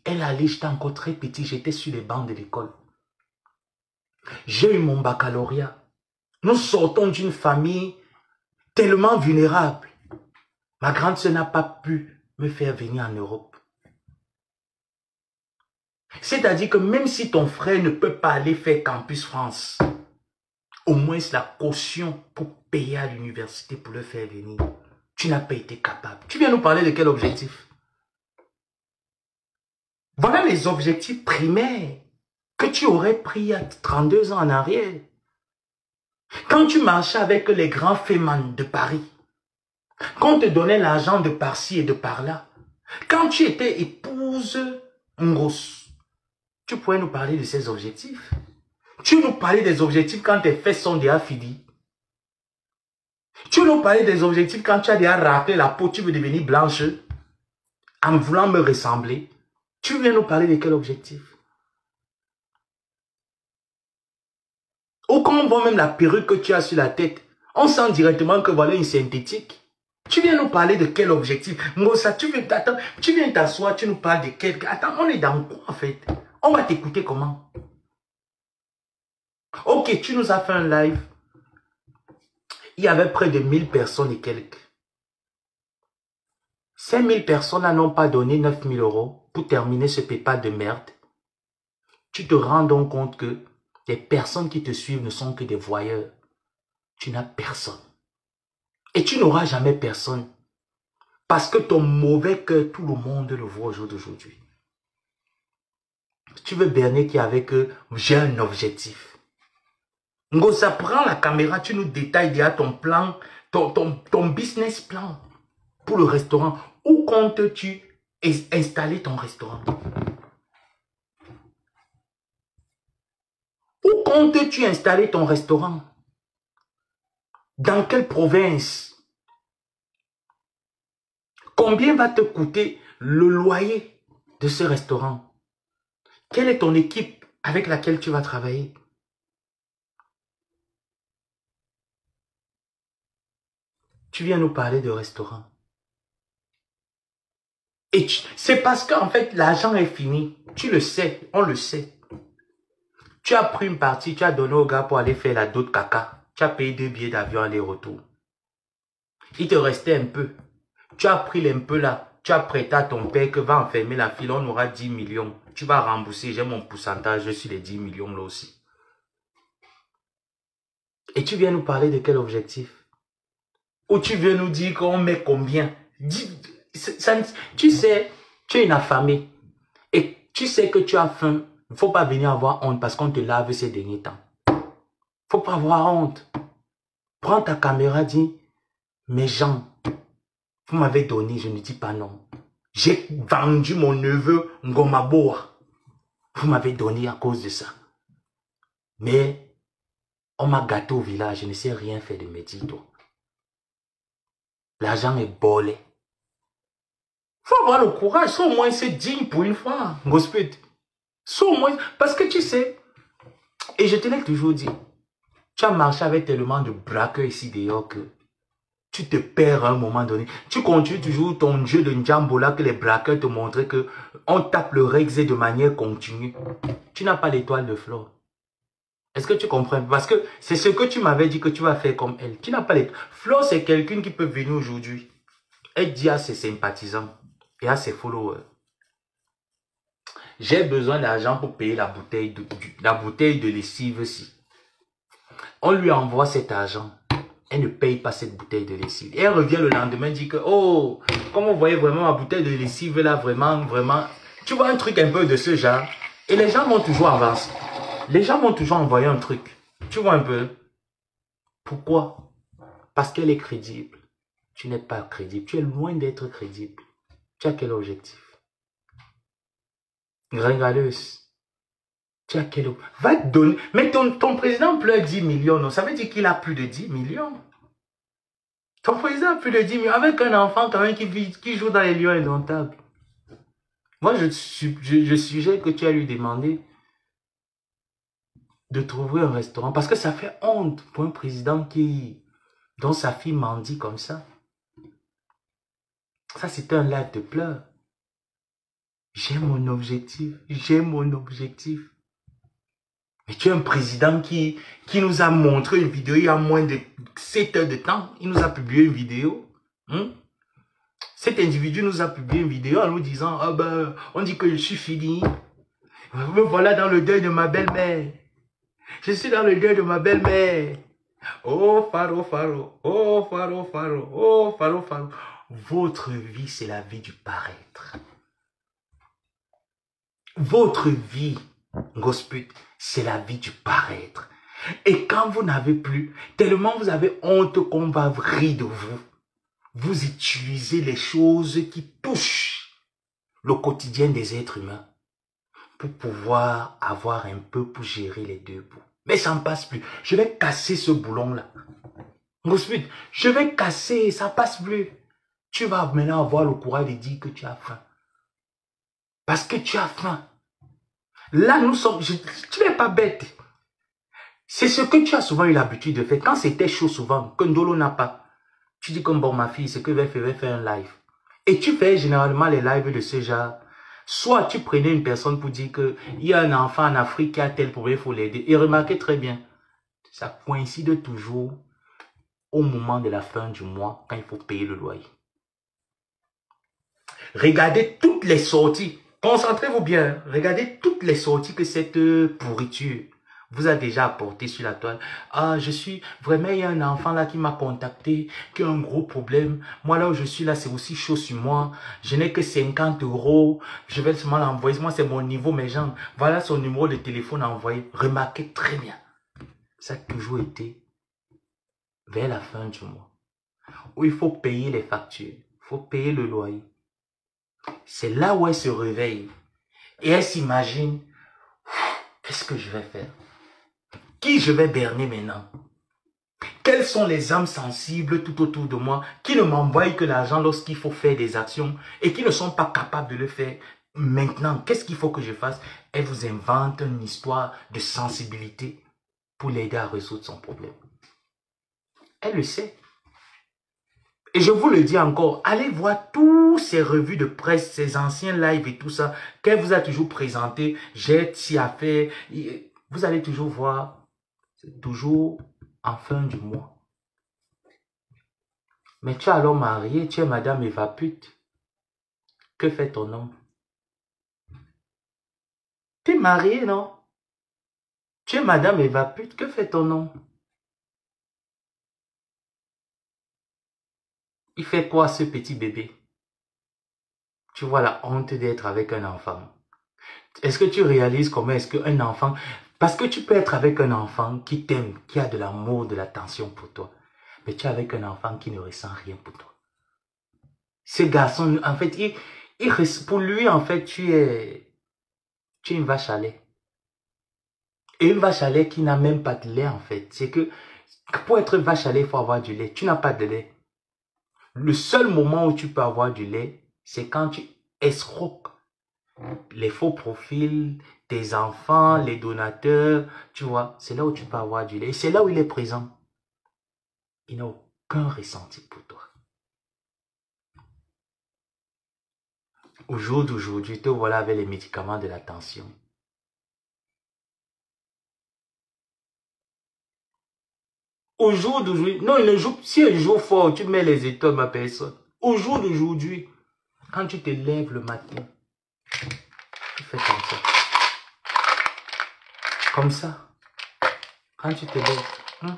Elle allait, j'étais encore très petit, j'étais sur les bancs de l'école. J'ai eu mon baccalauréat. Nous sortons d'une famille tellement vulnérable. Ma grande soeur n'a pas pu me faire venir en Europe. C'est-à-dire que même si ton frère ne peut pas aller faire Campus France, au moins c'est la caution pour payer à l'université pour le faire venir. Tu n'as pas été capable. Tu viens nous parler de quel objectif? Voilà les objectifs primaires que tu aurais pris il y a 32 ans en arrière. Quand tu marchais avec les grands fémans de Paris, quand on te donnait l'argent de par-ci et de par-là, quand tu étais épouse Ngos, tu pourrais nous parler de ces objectifs. Tu nous parlais des objectifs quand tes fesses sont déjà finies. Tu nous parlais des objectifs quand tu as déjà râpé la peau, tu veux devenir blanche en voulant me ressembler. Tu viens nous parler de quel objectif? Ou quand on voit même la perruque que tu as sur la tête, on sent directement que voilà une synthétique. Tu viens nous parler de quel objectif? Ngosa, tu viens t'asseoir, tu nous parles de quel... Attends, on est dans quoi en fait? On va t'écouter comment? Ok, tu nous as fait un live. Il y avait près de 1000 personnes et quelques. Ces 1000 personnes-là n'ont pas donné 9000 € pour terminer ce PayPal de merde. Tu te rends donc compte que les personnes qui te suivent ne sont que des voyeurs. Tu n'as personne. Et tu n'auras jamais personne. Parce que ton mauvais cœur, tout le monde le voit au jour d'aujourd'hui. Tu veux berner qui avec eux, j'ai un objectif. Ngosa, prends la caméra, tu nous détailles déjà ton plan, ton business plan pour le restaurant. Où comptes-tu installer ton restaurant? Où comptes-tu installer ton restaurant? Dans quelle province? Combien va te coûter le loyer de ce restaurant? Quelle est ton équipe avec laquelle tu vas travailler? Tu viens nous parler de restaurant. Et c'est parce qu'en fait, l'argent est fini. Tu le sais, on le sait. Tu as pris une partie, tu as donné au gars pour aller faire la dot caca. Tu as payé 2 billets d'avion aller-retour. Il te restait un peu. Tu as pris un peu là. Tu as prêté à ton père que va enfermer la fille. On aura 10 millions. Tu vas rembourser. J'ai mon pourcentage sur les 10 millions là aussi. Et tu viens nous parler de quel objectif? Ou tu viens nous dire qu'on met combien? Tu sais, tu es une affamée. Et tu sais que tu as faim. Il ne faut pas venir avoir honte parce qu'on te lave ces derniers temps. Il ne faut pas avoir honte. Prends ta caméra, dis, mes gens, vous m'avez donné, je ne dis pas non. J'ai vendu mon neveu Ngomaboa. Vous m'avez donné à cause de ça. Mais on m'a gâté au village, je ne sais rien faire de mes titres. L'argent est bolé. Faut avoir le courage, sois au moins c'est digne pour une fois, gospel. Sois au moins, parce que tu sais, et je te l'ai toujours dit, tu as marché avec tellement de braqueurs ici dehors que tu te perds à un moment donné. Tu continues toujours ton jeu de Njambola que les braqueurs te montraient que on tape le Rex de manière continue. Tu n'as pas l'étoile de Flo. Est-ce que tu comprends? Parce que c'est ce que tu m'avais dit que tu vas faire comme elle. Tu n'as pas l'étoile. Flo, c'est quelqu'un qui peut venir aujourd'hui. Elle dit à ses sympathisants et à ses followers, j'ai besoin d'argent pour payer la bouteille de lessive-ci. On lui envoie cet argent. Elle ne paye pas cette bouteille de lessive. Et elle revient le lendemain, dit que, oh, comme vous voyez vraiment ma bouteille de lessive là, vraiment, tu vois un truc un peu de ce genre. Et les gens vont toujours avancer. Les gens vont toujours envoyer un truc. Tu vois un peu. Pourquoi? Parce qu'elle est crédible. Tu n'es pas crédible. Tu es loin d'être crédible. Tu as quel objectif? Gringaleuse. Tu as quel objectif? Va te donner. Mais ton président pleure 10 millions. Non? Ça veut dire qu'il a plus de 10 millions. Ton président a plus de 10 millions. Avec un enfant quand même qui joue dans les lions indomptables. Moi, je suggère que tu as lui demandé de trouver un restaurant. Parce que ça fait honte pour un président dont sa fille mendie comme ça. Ça, c'est un live de pleurs. J'ai mon objectif. J'ai mon objectif. Mais tu es un président qui nous a montré une vidéo il y a moins de 7 heures de temps. Il nous a publié une vidéo. Cet individu nous a publié une vidéo en nous disant, ah ben, on dit que je suis fini. Me voilà dans le deuil de ma belle-mère. Je suis dans le deuil de ma belle-mère. Oh, Faro, Faro. Oh, Faro, Faro. Oh, Faro, Faro. Votre vie, c'est la vie du paraître. Votre vie, gospel, c'est la vie du paraître. Et quand vous n'avez plus, tellement vous avez honte qu'on va rire de vous, vous utilisez les choses qui touchent le quotidien des êtres humains pour pouvoir avoir un peu pour gérer les deux bouts. Mais ça ne passe plus. Je vais casser ce boulon-là. Gospel, je vais casser, ça ne passe plus. Tu vas maintenant avoir le courage de dire que tu as faim. Parce que tu as faim. Là, nous sommes... tu n'es pas bête. C'est ce que tu as souvent eu l'habitude de faire. Quand c'était chaud souvent, que Ndolo n'a pas. Tu dis comme, bon, ma fille, ce que je vais faire un live. Et tu fais généralement les lives de ce genre. Soit tu prenais une personne pour dire qu'il y a un enfant en Afrique qui a tel problème, il faut l'aider. Et remarquez très bien, ça coïncide toujours au moment de la fin du mois, quand il faut payer le loyer. Regardez toutes les sorties. Concentrez-vous bien. Regardez toutes les sorties que cette pourriture vous a déjà apporté sur la toile. Ah, il y a un enfant là qui m'a contacté, qui a un gros problème. Moi là où je suis là, c'est aussi chaud sur moi. Je n'ai que 50 €. Je vais seulement l'envoyer. Moi, c'est mon niveau, mes gens. Voilà son numéro de téléphone à envoyer. Remarquez très bien. Ça a toujours été vers la fin du mois, où il faut payer les factures. Il faut payer le loyer. C'est là où elle se réveille. Et elle s'imagine, qu'est-ce que je vais faire? Qui je vais berner maintenant? Quelles sont les âmes sensibles tout autour de moi qui ne m'envoient que l'argent lorsqu'il faut faire des actions et qui ne sont pas capables de le faire maintenant? Qu'est-ce qu'il faut que je fasse? Elle vous invente une histoire de sensibilité pour l'aider à résoudre son problème. Elle le sait. Et je vous le dis encore, allez voir tous ces revues de presse, ces anciens lives et tout ça, qu'elle vous a toujours présenté, j'ai ci à faire. Vous allez toujours voir, c'est toujours en fin du mois. Mais tu es alors marié, tu es madame Evapute. Que fait ton homme? Tu es marié, non? Tu es madame Evapute, que fait ton homme? Il fait quoi ce petit bébé? Tu vois la honte d'être avec un enfant. Est-ce que tu réalises comment est-ce qu'un enfant... Parce que tu peux être avec un enfant qui t'aime, qui a de l'amour, de l'attention pour toi. Mais tu es avec un enfant qui ne ressent rien pour toi. Ce garçon, en fait, pour lui, en fait, tu es une vache à lait. Et une vache à lait qui n'a même pas de lait, en fait. C'est que pour être vache à lait, il faut avoir du lait. Tu n'as pas de lait. Le seul moment où tu peux avoir du lait, c'est quand tu escroques les faux profils, tes enfants, les donateurs, tu vois. C'est là où tu peux avoir du lait. Et c'est là où il est présent. Il n'a aucun ressenti pour toi. Au jour d'aujourd'hui, te voilà avec les médicaments de la tension. Au jour d'aujourd'hui, non, il ne joue, si il joue fort, tu mets les étoiles, ma personne. Au jour d'aujourd'hui, quand tu te lèves le matin, tu fais comme ça. Comme ça. Quand tu te lèves,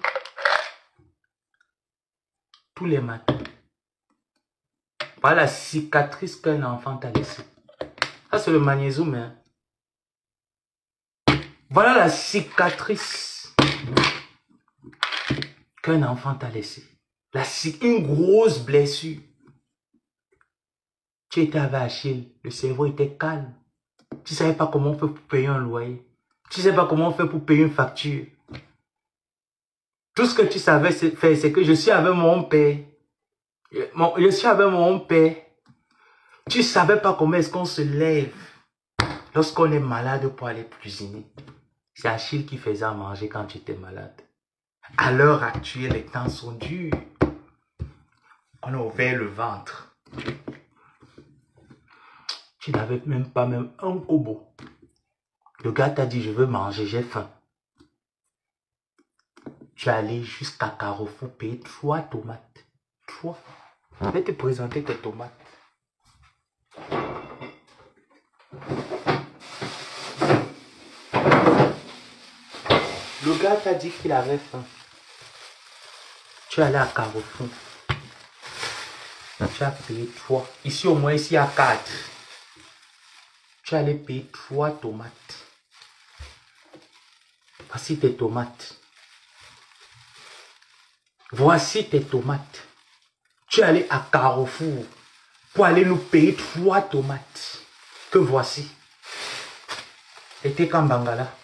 tous les matins. Voilà la cicatrice qu'un enfant t'a laissée. Ça, c'est le magnésium, hein. Voilà la cicatrice qu'un enfant t'a laissée. Une grosse blessure. Tu étais avec Achille, le cerveau était calme. Tu ne savais pas comment on fait pour payer un loyer. Tu ne savais pas comment on fait pour payer une facture. Tout ce que tu savais faire, c'est que je suis avec mon père. Je suis avec mon père. Tu ne savais pas comment est-ce qu'on se lève lorsqu'on est malade pour aller cuisiner. C'est Achille qui faisait à manger quand tu étais malade. À l'heure actuelle, les temps sont durs. On a ouvert le ventre. Tu n'avais même pas un kobo. Le gars t'a dit, je veux manger, j'ai faim. Tu es allé jusqu'à Carrefour payer 3 tomates. 3. Je vais te présenter tes tomates. Le gars t'a dit qu'il avait faim. Tu es allé à Carrefour. Tu as payé 3. Ici, au moins, ici, il y a 4. Tu es allé payer 3 tomates. Voici tes tomates. Voici tes tomates. Tu es allé à Carrefour pour aller nous payer 3 tomates. Que voici. Et t'es Kambangala.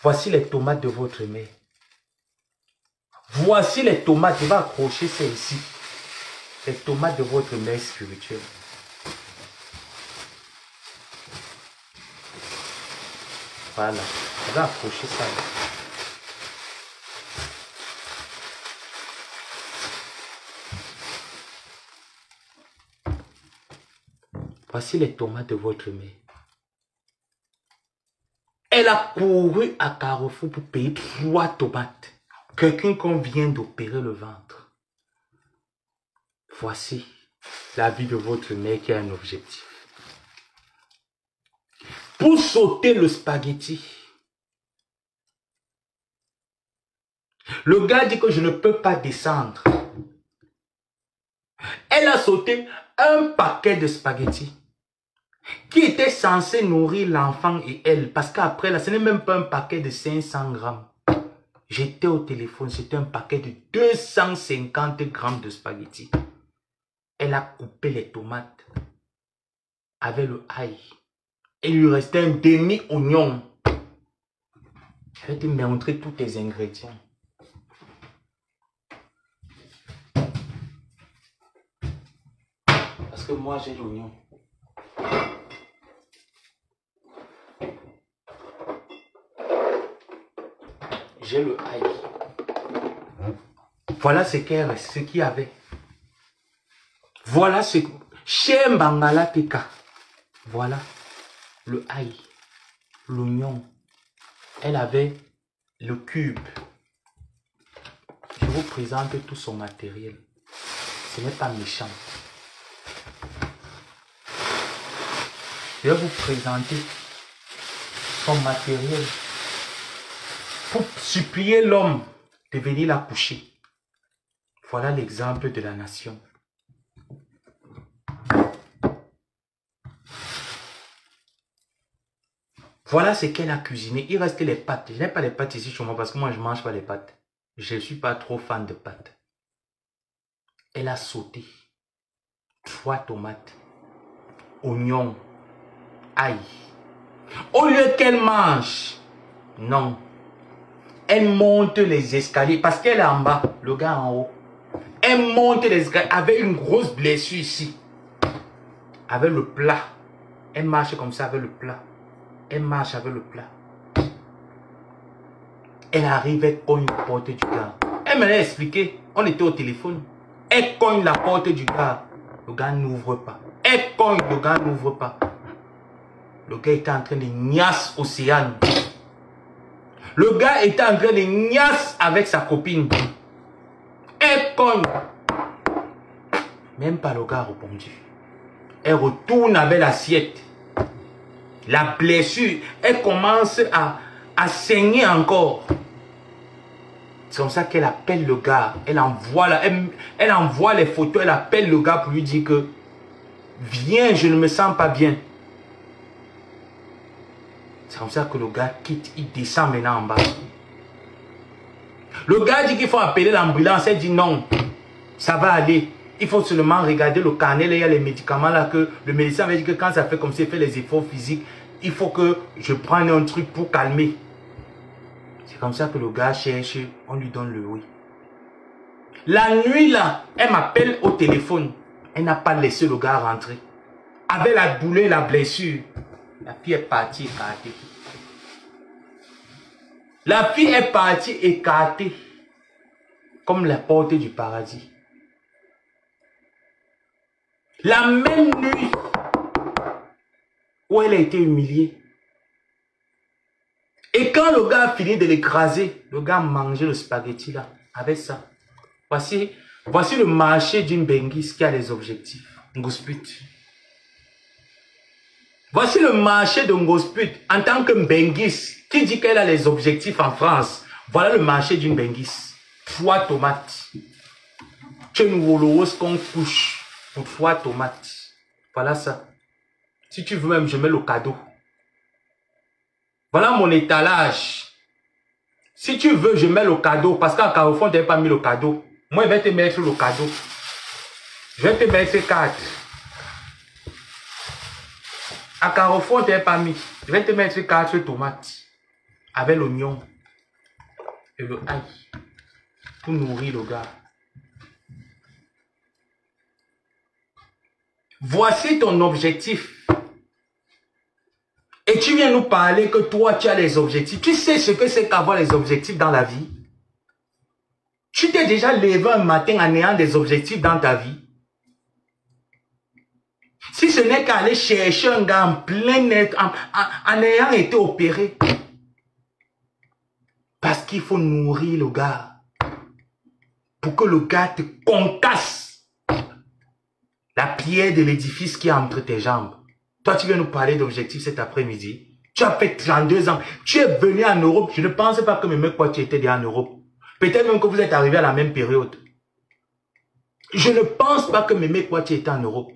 Voici les tomates de votre mère. Voici les tomates. Je vais accrocher ça ici. Les tomates de votre mère spirituelle. Voilà. Je vais accrocher ça là. Voici les tomates de votre mère. Elle a couru à Carrefour pour payer 3 tomates. Quelqu'un qu'on vient d'opérer le ventre. Voici la vie de votre mère qui a un objectif. Pour sauter le spaghetti. Le gars dit que je ne peux pas descendre. Elle a sauté un paquet de spaghettis qui était censé nourrir l'enfant et elle. Parce qu'après, là, ce n'est même pas un paquet de 500 grammes. J'étais au téléphone, c'était un paquet de 250 grammes de spaghettis. Elle a coupé les tomates avec le ail. Et il lui restait un demi-oignon. Je vais te montrer tous tes ingrédients. Parce que moi, j'ai l'oignon. J'ai le ail. Voilà ce qu'il y avait. Voilà ce que... Chez Mbangala Teka. Voilà le ail, l'oignon. Elle avait le cube. Je vous présente tout son matériel. Ce n'est pas méchant. Je vais vous présenter son matériel pour supplier l'homme de venir la coucher. Voilà l'exemple de la nation. Voilà ce qu'elle a cuisiné. Il reste les pâtes. Je n'ai pas les pâtes ici chez moi parce que moi je ne mange pas les pâtes. Je ne suis pas trop fan de pâtes. Elle a sauté 3 tomates, oignons, ail. Au lieu qu'elle mange, non. Elle monte les escaliers parce qu'elle est en bas, le gars en haut. Elle monte les escaliers avec une grosse blessure ici. Avec le plat. Elle marche comme ça avec le plat. Elle marche avec le plat. Elle arrive, elle cogne la porte du gars. Elle me l'a expliqué. On était au téléphone. Elle cogne la porte du gars. Le gars n'ouvre pas. Elle cogne, le gars n'ouvre pas. Le gars était en train de niasse Océane. Le gars était en train de niasse avec sa copine. Elle cogne. Même pas le gars a répondu. Elle retourne avec l'assiette. La blessure, elle commence à saigner encore. C'est comme ça qu'elle appelle le gars. Elle envoie les photos, elle appelle le gars pour lui dire que viens, je ne me sens pas bien. C'est comme ça que le gars quitte, il descend maintenant en bas. Le gars dit qu'il faut appeler l'ambulance. Elle dit non, ça va aller. Il faut seulement regarder le carnet. Il y a les médicaments là que le médecin avait dit que quand ça fait comme ça, il fait les efforts physiques. Il faut que je prenne un truc pour calmer. C'est comme ça que le gars cherche. On lui donne le oui. La nuit là, elle m'appelle au téléphone. Elle n'a pas laissé le gars rentrer. Avec la douleur et la blessure. La fille est partie écartée. La fille est partie écartée. Comme la porte du paradis. La même nuit où elle a été humiliée. Et quand le gars a fini de l'écraser, le gars a mangé le spaghetti là. Avec ça. Voici le marché d'une Benguis qui a des objectifs. Ngosput. Voici le marché de Ngosput en tant que Benguis qui dit qu'elle a les objectifs en France. Voilà le marché d'une Benguis. 3 tomates. Tu nous qu'on couche. Pour 3 tomates. Voilà ça. Si tu veux même, je mets le cadeau. Voilà mon étalage. Si tu veux, je mets le cadeau. Parce qu'à Carrefour, tu n'avais pas mis le cadeau. Moi, je vais te mettre le cadeau. Je vais te mettre 4. À Carrefour, tu n'avais pas mis. Je vais te mettre 4 tomates. Avec l'oignon. Et le ail. Pour nourrir le gars. Voici ton objectif. Et tu viens nous parler que toi, tu as les objectifs. Tu sais ce que c'est qu'avoir les objectifs dans la vie? Tu t'es déjà levé un matin en ayant des objectifs dans ta vie? Si ce n'est qu'aller chercher un gars en plein air, en ayant été opéré. Parce qu'il faut nourrir le gars. Pour que le gars te concasse la pierre de l'édifice qui est entre tes jambes. Toi, tu viens nous parler d'objectifs cet après-midi. Tu as fait 32 ans. Tu es venu en Europe. Je ne pense pas que mes mecs, tu étais déjà en Europe. Peut-être même que vous êtes arrivés à la même période. Je ne pense pas que mes mecs, tu étais en Europe.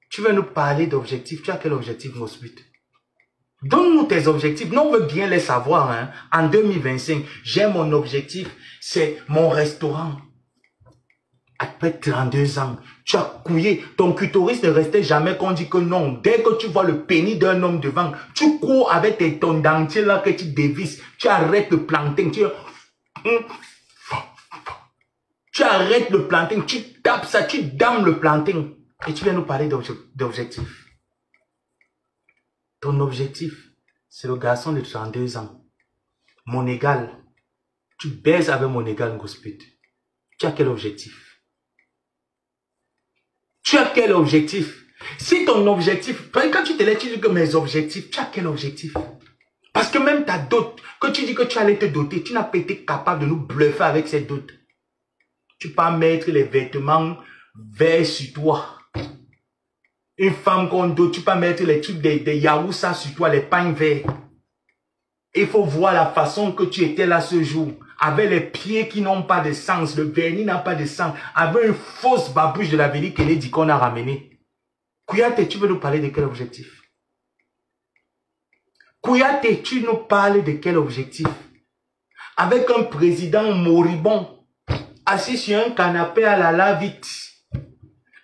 Tu veux nous parler d'objectifs. Tu as quel objectif, Ngosput? Donne-nous tes objectifs. Nous, on veut bien les savoir. Hein. En 2025, j'ai mon objectif. C'est mon restaurant. Après 32 ans, tu as couillé. Ton clitoris ne restait jamais qu'on dit que non. Dès que tu vois le pénis d'un homme devant, tu cours avec ton dentier là que tu dévisses. Tu arrêtes le planting. Tu arrêtes le planting. Tu tapes ça. Tu dames le planting. Et tu viens nous parler d'objectifs. Ton objectif, c'est le garçon de 32 ans. Mon égal. Tu baises avec mon égal, Ngosput. Tu as quel objectif? Tu as quel objectif? Si ton objectif, quand tu te lèves, tu dis que mes objectifs, tu as quel objectif? Parce que même ta dot, que tu dis que tu allais te doter, tu n'as pas été capable de nous bluffer avec cette dot. Tu peux pas mettre les vêtements verts sur toi. Une femme qu'on dote, tu peux pas mettre les trucs des yaoussa sur toi, les pagnes verts. Il faut voir la façon que tu étais là ce jour. Avec les pieds qui n'ont pas de sens, le vernis n'a pas de sens, avec une fausse babouche de la Vélée Kennedy qu'on a ramenée. Kouyaté, tu veux nous parler de quel objectif? Kouyaté, tu nous parles de quel objectif? Avec un président moribond, assis sur un canapé à la va-vite.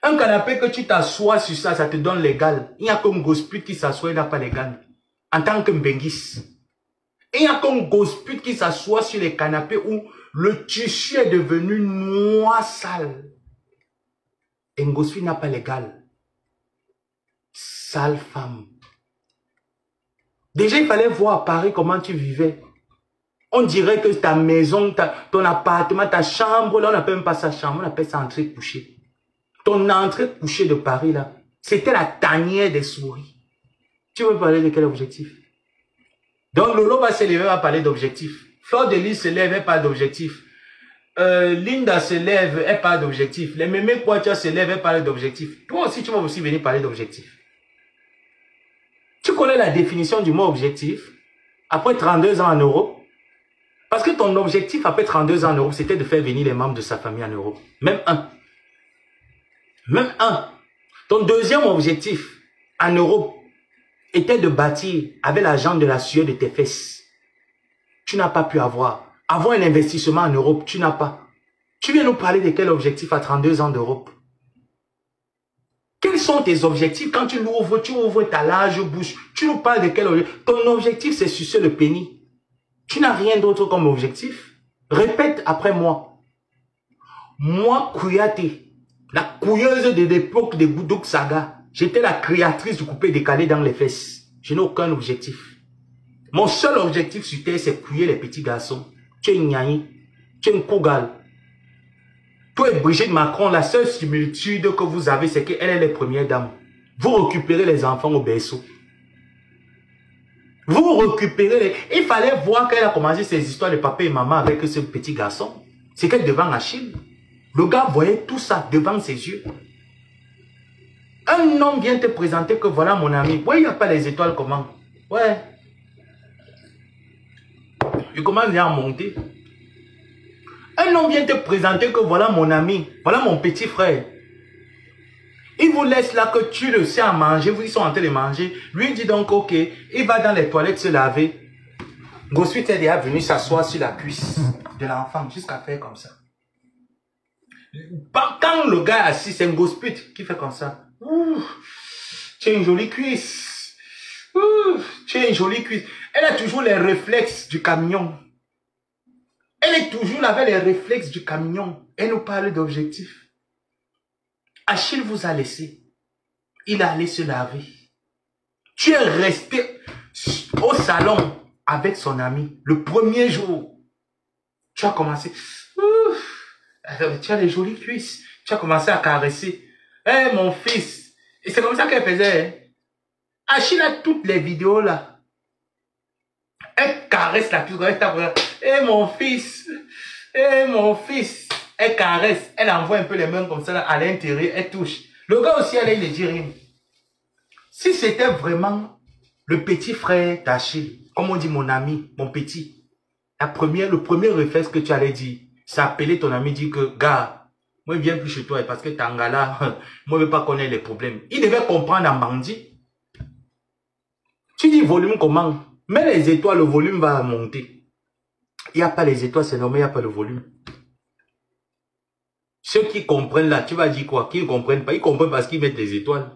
Un canapé que tu t'assois sur ça, ça te donne légal. Il n'y a qu'un gospel qui s'assoit, il n'a pas légal. En tant que mbengis. Il n'y a qu'un gospel qui s'assoit sur les canapés où le tissu est devenu noir sale. Et un gospel n'a pas légal. Sale femme. Déjà, il fallait voir à Paris comment tu vivais. On dirait que ta maison, ton appartement, ta chambre, là, on n'appelle même pas ça chambre, on appelle ça entrée couchée. Ton entrée couchée de Paris, là, c'était la tanière des souris. Tu veux parler de quel objectif? Donc, Lolo va se lever, va parler d'objectif. Fleur de Lys se lève, elle parle d'objectif. Linda se lève, elle parle d'objectif. Les mémés Quatia se lèvent, elle parle d'objectif. Toi aussi, tu vas aussi venir parler d'objectif. Tu connais la définition du mot objectif? Après 32 ans en Europe, parce que ton objectif après 32 ans en Europe, c'était de faire venir les membres de sa famille en Europe. Même un. Même un. Ton deuxième objectif en Europe était de bâtir avec l'argent de la sueur de tes fesses. Tu n'as pas pu avoir. Avoir un investissement en Europe, tu n'as pas. Tu viens nous parler de quel objectif à 32 ans d'Europe? Quels sont tes objectifs quand tu ouvres ta large bouche? Tu nous parles de quel objectif? Ton objectif, c'est sucer le pénis. Tu n'as rien d'autre comme objectif. Répète après moi. Moi, Kouyaté, la couilleuse de l'époque de Goudouk Saga, j'étais la créatrice du coupé décalé dans les fesses. Je n'ai aucun objectif. Mon seul objectif sur terre, c'est couiller les petits garçons. Tu es une Nyani, tu es une Kougal. Toi et Brigitte Macron, la seule similitude que vous avez, c'est qu'elle est les premières dames. Vous récupérez les enfants au berceau. Vous récupérez les... Il fallait voir qu'elle a commencé ses histoires de papa et maman avec ce petit garçon. C'est qu'elle devant Achille. Le gars voyait tout ça devant ses yeux. Un homme vient te présenter que voilà mon ami. Ouais, il n'y a pas les étoiles comment? Ouais. Il commence à monter. Un homme vient te présenter que voilà mon ami. Voilà mon petit frère. Il vous laisse là que tu le sais à manger. Vous, ils sont en train de manger. Lui il dit donc ok. Il va dans les toilettes se laver. Ensuite, elle est venue s'asseoir sur la cuisse de l'enfant jusqu'à faire comme ça. Quand le gars est assis, c'est un gospel qui fait comme ça. Ouh, tu as une jolie cuisse. Ouh, tu as une jolie cuisse. Elle a toujours les réflexes du camion. Elle est toujours là avec les réflexes du camion. Elle nous parle d'objectifs. Achille vous a laissé. Il est allé se laver. Tu es resté au salon avec son ami. Le premier jour, tu as commencé. Tu as les jolies cuisses. Tu as commencé à caresser. Eh, mon fils. Et c'est comme ça qu'elle faisait. Achille a toutes les vidéos là. Elle caresse la cuisse. Eh, mon fils. Eh, mon fils. Elle caresse. Elle envoie un peu les mains comme ça là, à l'intérieur. Elle touche. Le gars aussi, elle, il ne dit rien. Si c'était vraiment le petit frère d'Achille, comme on dit mon ami, mon petit, le premier réflexe que tu allais dire, c'est appeler ton ami, dire que, gars, moi, je viens plus chez toi parce que Tangala, moi, je ne veux pas connaître les problèmes. Il devait comprendre en bandit. Tu dis volume comment? Mais les étoiles, le volume va monter. Il n'y a pas les étoiles, c'est normal, il n'y a pas le volume. Ceux qui comprennent là, tu vas dire quoi? Qui ne comprennent pas, ils comprennent parce qu'ils mettent les étoiles.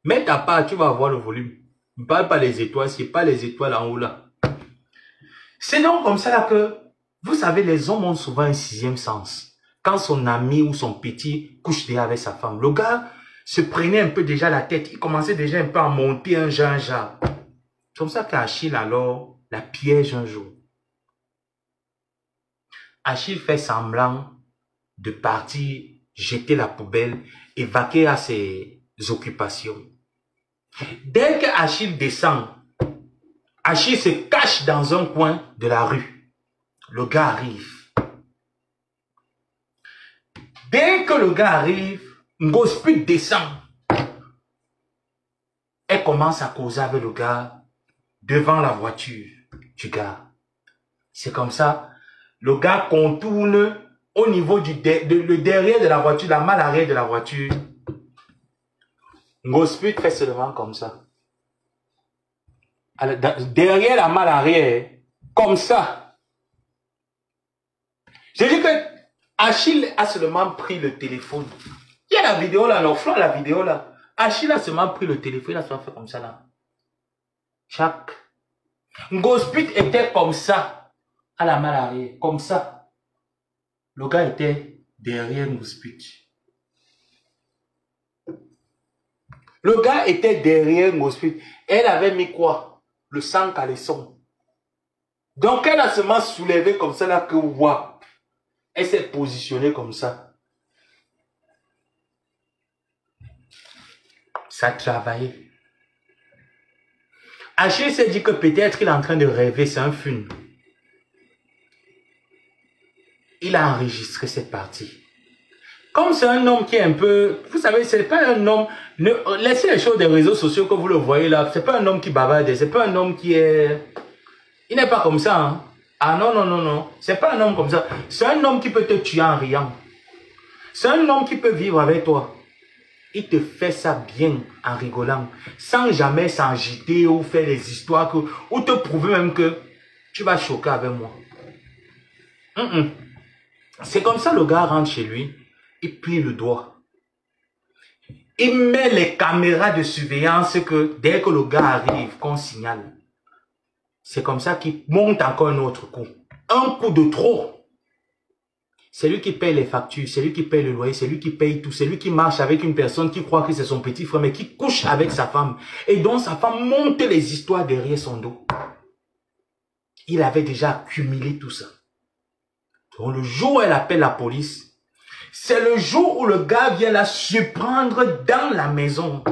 Mets ta part, tu vas avoir le volume. Ne parle pas les étoiles, c'est pas les étoiles en haut là. C'est donc comme ça là que, vous savez, les hommes ont souvent un sixième sens. Quand son ami ou son petit couche déjà avec sa femme, le gars se prenait un peu déjà la tête. Il commençait déjà un peu à monter un gingembre. C'est comme ça qu'Achille alors la piège un jour. Achille fait semblant de partir, jeter la poubelle et vaquer à ses occupations. Dès que Achille descend, Achille se cache dans un coin de la rue. Le gars arrive. Dès que le gars arrive, Ngosput descend. Elle commence à causer avec le gars devant la voiture du gars. C'est comme ça. Le gars contourne au niveau du le derrière de la voiture, la malle arrière de la voiture. Ngosput fait seulement comme ça. Alors, derrière la malle arrière, comme ça. J'ai dit que Achille a seulement pris le téléphone. Il y a la vidéo là, non, Flan, la vidéo là. Achille a seulement pris le téléphone, il a seulement fait comme ça là. Chaque. Ngospit était comme ça, à la main arrière, comme ça. Le gars était derrière Ngospit. Le gars était derrière Ngospit. Elle avait mis quoi? Le sang caleçon. Donc elle a seulement soulevé comme ça là que wap. Elle s'est positionnée comme ça. Ça a travaillé. Achille s'est dit que peut-être il est en train de rêver, c'est un film. Il a enregistré cette partie. Comme c'est un homme qui est un peu... Vous savez, c'est pas un homme... Laissez les choses des réseaux sociaux que vous le voyez là. C'est pas un homme qui bavarde. C'est pas un homme qui est... Il n'est pas comme ça. Hein? Ah non, non, non, non. C'est pas un homme comme ça. C'est un homme qui peut te tuer en riant. C'est un homme qui peut vivre avec toi. Il te fait ça bien en rigolant. Sans jamais s'agiter ou faire des histoires. Ou te prouver même que tu vas choquer avec moi. C'est comme ça le gars rentre chez lui. Il plie le doigt. Il met les caméras de surveillance que dès que le gars arrive, qu'on signale. C'est comme ça qu'il monte encore un autre coup. Un coup de trop. C'est lui qui paye les factures, c'est lui qui paye le loyer, c'est lui qui paye tout. C'est lui qui marche avec une personne qui croit que c'est son petit frère, mais qui couche avec sa femme. Et donc sa femme monte les histoires derrière son dos. Il avait déjà accumulé tout ça. Donc le jour où elle appelle la police, c'est le jour où le gars vient la surprendre dans la maison,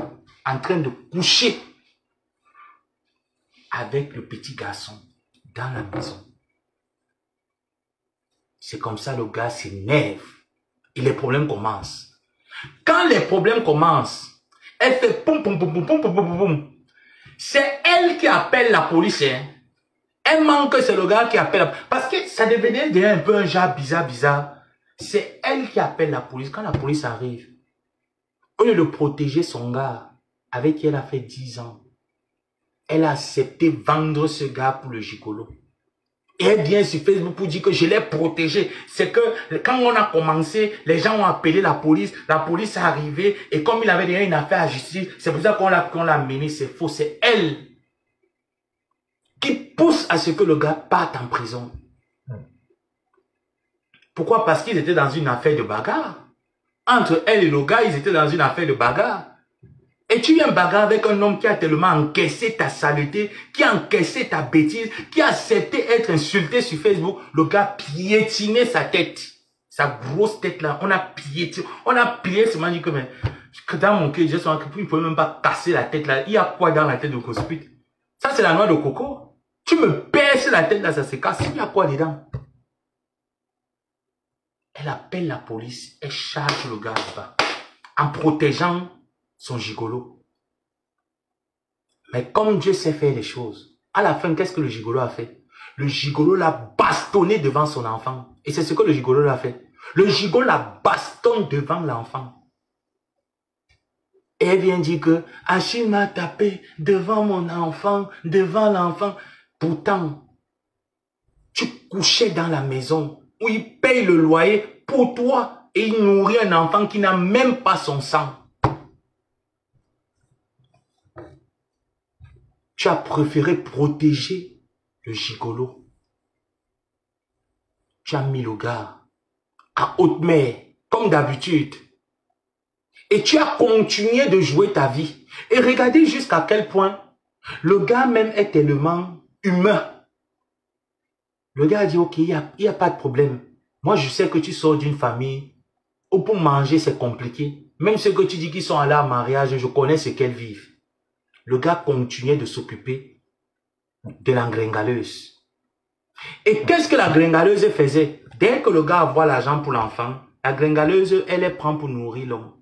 en train de coucher avec le petit garçon dans la maison. C'est comme ça le gars s'énerve et les problèmes commencent. Quand les problèmes commencent, elle fait poum poum poum poum poum poum poum poum. C'est elle qui appelle la police. Hein. Elle manque que c'est le gars qui appelle. Parce que ça devenait déjà un peu un genre bizarre. C'est elle qui appelle la police. Quand la police arrive, au lieu de protéger son gars, avec qui elle a fait 10 ans, elle a accepté vendre ce gars pour le gigolo. Et elle vient sur Facebook pour dire que je l'ai protégé. C'est que quand on a commencé, les gens ont appelé la police est arrivée, et comme il avait déjà une affaire à justice, c'est pour ça qu'on l'a mené, c'est faux. C'est elle qui pousse à ce que le gars parte en prison. Pourquoi? Parce qu'ils étaient dans une affaire de bagarre. Entre elle et le gars, ils étaient dans une affaire de bagarre. Et tu viens bagarre avec un homme qui a tellement encaissé ta saleté, qui a encaissé ta bêtise, qui a accepté être insulté sur Facebook. Le gars piétinait sa tête. Sa grosse tête là, on a piétiné. On a plié, c'est moi dit que, mais, dans mon cœur, je sens qu'il ne pouvait même pas casser la tête là. Il y a quoi dans la tête de Ngospit? Ça, c'est la noix de coco. Tu me perces la tête là, ça se casse. Il y a quoi dedans? Elle appelle la police, elle charge le gars là-bas, en protégeant son gigolo. Mais comme Dieu sait faire les choses, à la fin, qu'est-ce que le gigolo a fait? Le gigolo l'a bastonné devant son enfant. Et c'est ce que le gigolo l'a fait. Le gigolo la bastonne devant l'enfant. Et elle vient dire que Achille m'a tapé devant mon enfant, devant l'enfant. Pourtant, tu couchais dans la maison où il paye le loyer pour toi et il nourrit un enfant qui n'a même pas son sang. Tu as préféré protéger le gigolo. Tu as mis le gars à haute mer, comme d'habitude. Et tu as continué de jouer ta vie. Et regardez jusqu'à quel point le gars même est tellement humain. Le gars a dit, ok, il n'y a pas de problème. Moi, je sais que tu sors d'une famille où pour manger, c'est compliqué. Même ceux que tu dis qu'ils sont allés à mariage, je connais ce qu'elles vivent. Le gars continuait de s'occuper de la gringaleuse. Et qu'est-ce que la gringaleuse faisait? Dès que le gars voit l'argent pour l'enfant, la gringaleuse, elle les prend pour nourrir l'homme.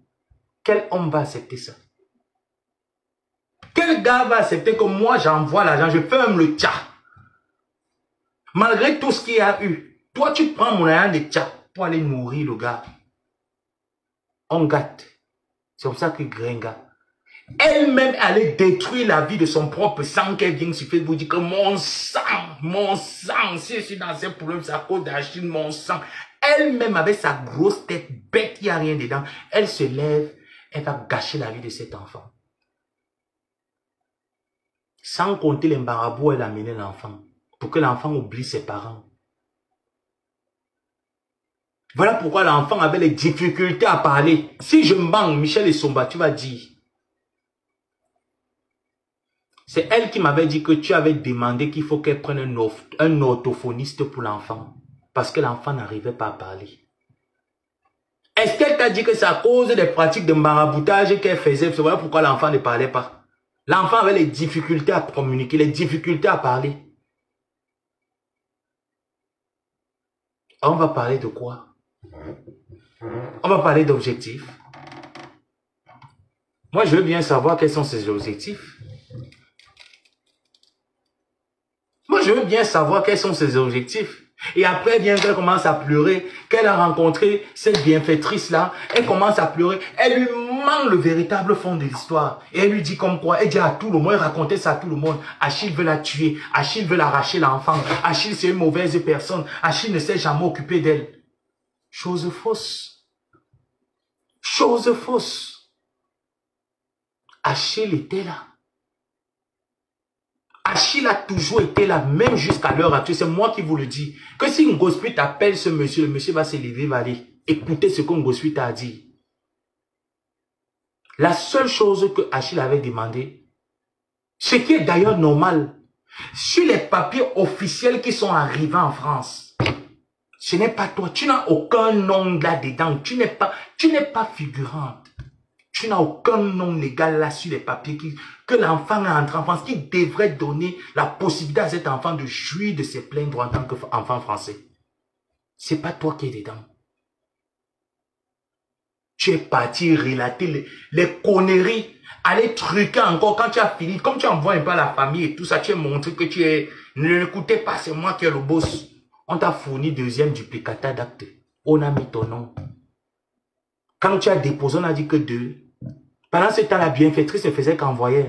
Quel homme va accepter ça? Quel gars va accepter que moi, j'envoie l'argent, je fais même le tcha? Malgré tout ce qu'il y a eu, toi, tu prends mon argent de tcha pour aller nourrir le gars. On gâte. C'est comme ça que gringa. Elle-même allait détruire la vie de son propre sang qu'elle vient sur Facebook dire que mon sang, si je suis dans ces problèmes, c'est à cause d'Achille, mon sang. Elle-même, avec sa grosse tête bête, il n'y a rien dedans, elle se lève, elle va gâcher la vie de cet enfant. Sans compter les marabouts, elle a amené l'enfant, pour que l'enfant oublie ses parents. Voilà pourquoi l'enfant avait les difficultés à parler. Si je manque Michel Essomba, tu vas dire. C'est elle qui m'avait dit que tu avais demandé qu'il faut qu'elle prenne un orthophoniste pour l'enfant. Parce que l'enfant n'arrivait pas à parler. Est-ce qu'elle t'a dit que c'est à cause des pratiques de maraboutage qu'elle faisait? C'est voilà pourquoi l'enfant ne parlait pas. L'enfant avait les difficultés à communiquer, les difficultés à parler. On va parler de quoi? On va parler d'objectifs. Moi, je veux bien savoir quels sont ces objectifs. Moi, je veux bien savoir quels sont ses objectifs. Et après, bien qu'elle commence à pleurer, qu'elle a rencontré cette bienfaitrice-là, elle commence à pleurer, elle lui ment le véritable fond de l'histoire. Et elle lui dit comme quoi, elle dit à tout le monde, elle racontait ça à tout le monde. Achille veut la tuer, Achille veut l'arracher l'enfant, Achille c'est une mauvaise personne, Achille ne s'est jamais occupé d'elle. Chose fausse. Chose fausse. Achille était là. Achille a toujours été là, même jusqu'à l'heure actuelle. C'est moi qui vous le dis. Que si Ngospi t'appelle ce monsieur, le monsieur va se lever, va aller écouter ce que Ngospi t'a dit. La seule chose que Achille avait demandé, ce qui est d'ailleurs normal, sur les papiers officiels qui sont arrivés en France, ce n'est pas toi. Tu n'as aucun nom là-dedans. Tu n'es pas figurante. Tu n'as aucun nom légal là sur les papiers que l'enfant est entré en France, qui devrait donner la possibilité à cet enfant de jouir de ses pleins droits en tant qu'enfant français. C'est pas toi qui es dedans. Tu es parti relater les conneries, aller truquer encore quand tu as fini. Comme tu envoies un peu à la famille et tout ça, tu as montré que tu es... Ne l'écoutez pas, c'est moi qui ai le boss. On t'a fourni deuxième duplicata d'acte. On a mis ton nom. Quand tu as déposé, on a dit que 2. Pendant ce temps, la bienfaitrice ne faisait qu'envoyer.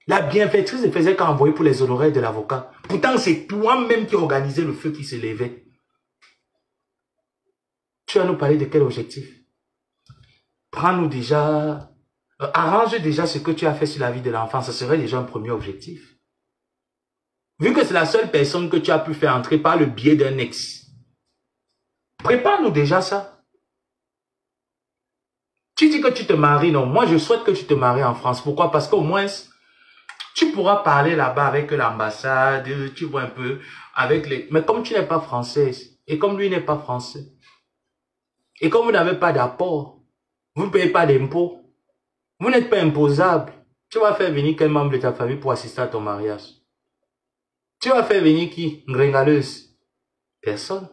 La bienfaitrice ne faisait qu'envoyer pour les honoraires de l'avocat. Pourtant, c'est toi-même qui organisais le feu qui se levait. Tu vas nous parler de quel objectif? Prends-nous déjà... arrange déjà ce que tu as fait sur la vie de l'enfant. Ce serait déjà un premier objectif. Vu que c'est la seule personne que tu as pu faire entrer par le biais d'un ex. Prépare-nous déjà ça. Tu dis que tu te maries, non. Moi, je souhaite que tu te maries en France. Pourquoi? Parce qu'au moins, tu pourras parler là-bas avec l'ambassade, tu vois un peu, avec les... Mais comme tu n'es pas française, et comme lui n'est pas français, et comme vous n'avez pas d'apport, vous ne payez pas d'impôts, vous n'êtes pas imposable, tu vas faire venir quel membre de ta famille pour assister à ton mariage? Tu vas faire venir qui? Une gringaleuse? Personne.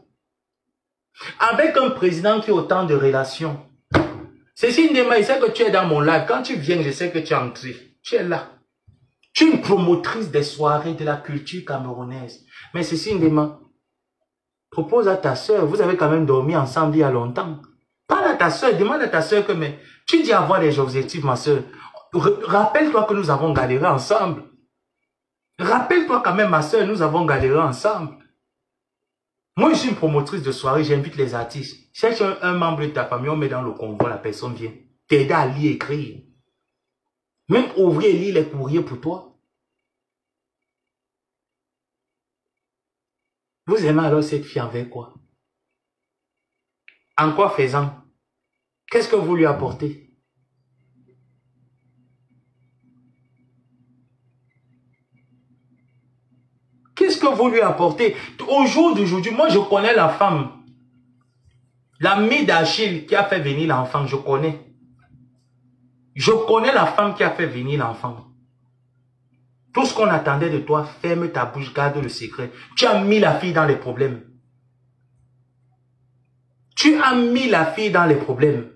Avec un président qui a autant de relations, Cécile Ndema, il sait que tu es dans mon live. Quand tu viens, je sais que tu es entré. Tu es là. Tu es une promotrice des soirées de la culture camerounaise. Mais Cécile Ndema, propose à ta soeur, vous avez quand même dormi ensemble il y a longtemps. Parle à ta soeur, demande à ta soeur que, mais tu dis avoir des objectifs, ma soeur. Rappelle-toi que nous avons galéré ensemble. Rappelle-toi quand même, ma soeur, nous avons galéré ensemble. Moi, je suis une promotrice de soirée, j'invite les artistes. Cherche un membre de ta famille, on met dans le convoi, la personne vient. T'aider à lire, écrire. Même ouvrir et lire les courriers pour toi. Vous aimez alors cette fille avec quoi? En quoi faisant? Qu'est-ce que vous lui apportez? Qu'est-ce que vous lui apportez? Au jour d'aujourd'hui, moi je connais la femme. L'ami d'Achille qui a fait venir l'enfant, je connais. Je connais la femme qui a fait venir l'enfant. Tout ce qu'on attendait de toi, ferme ta bouche, garde le secret. Tu as mis la fille dans les problèmes. Tu as mis la fille dans les problèmes.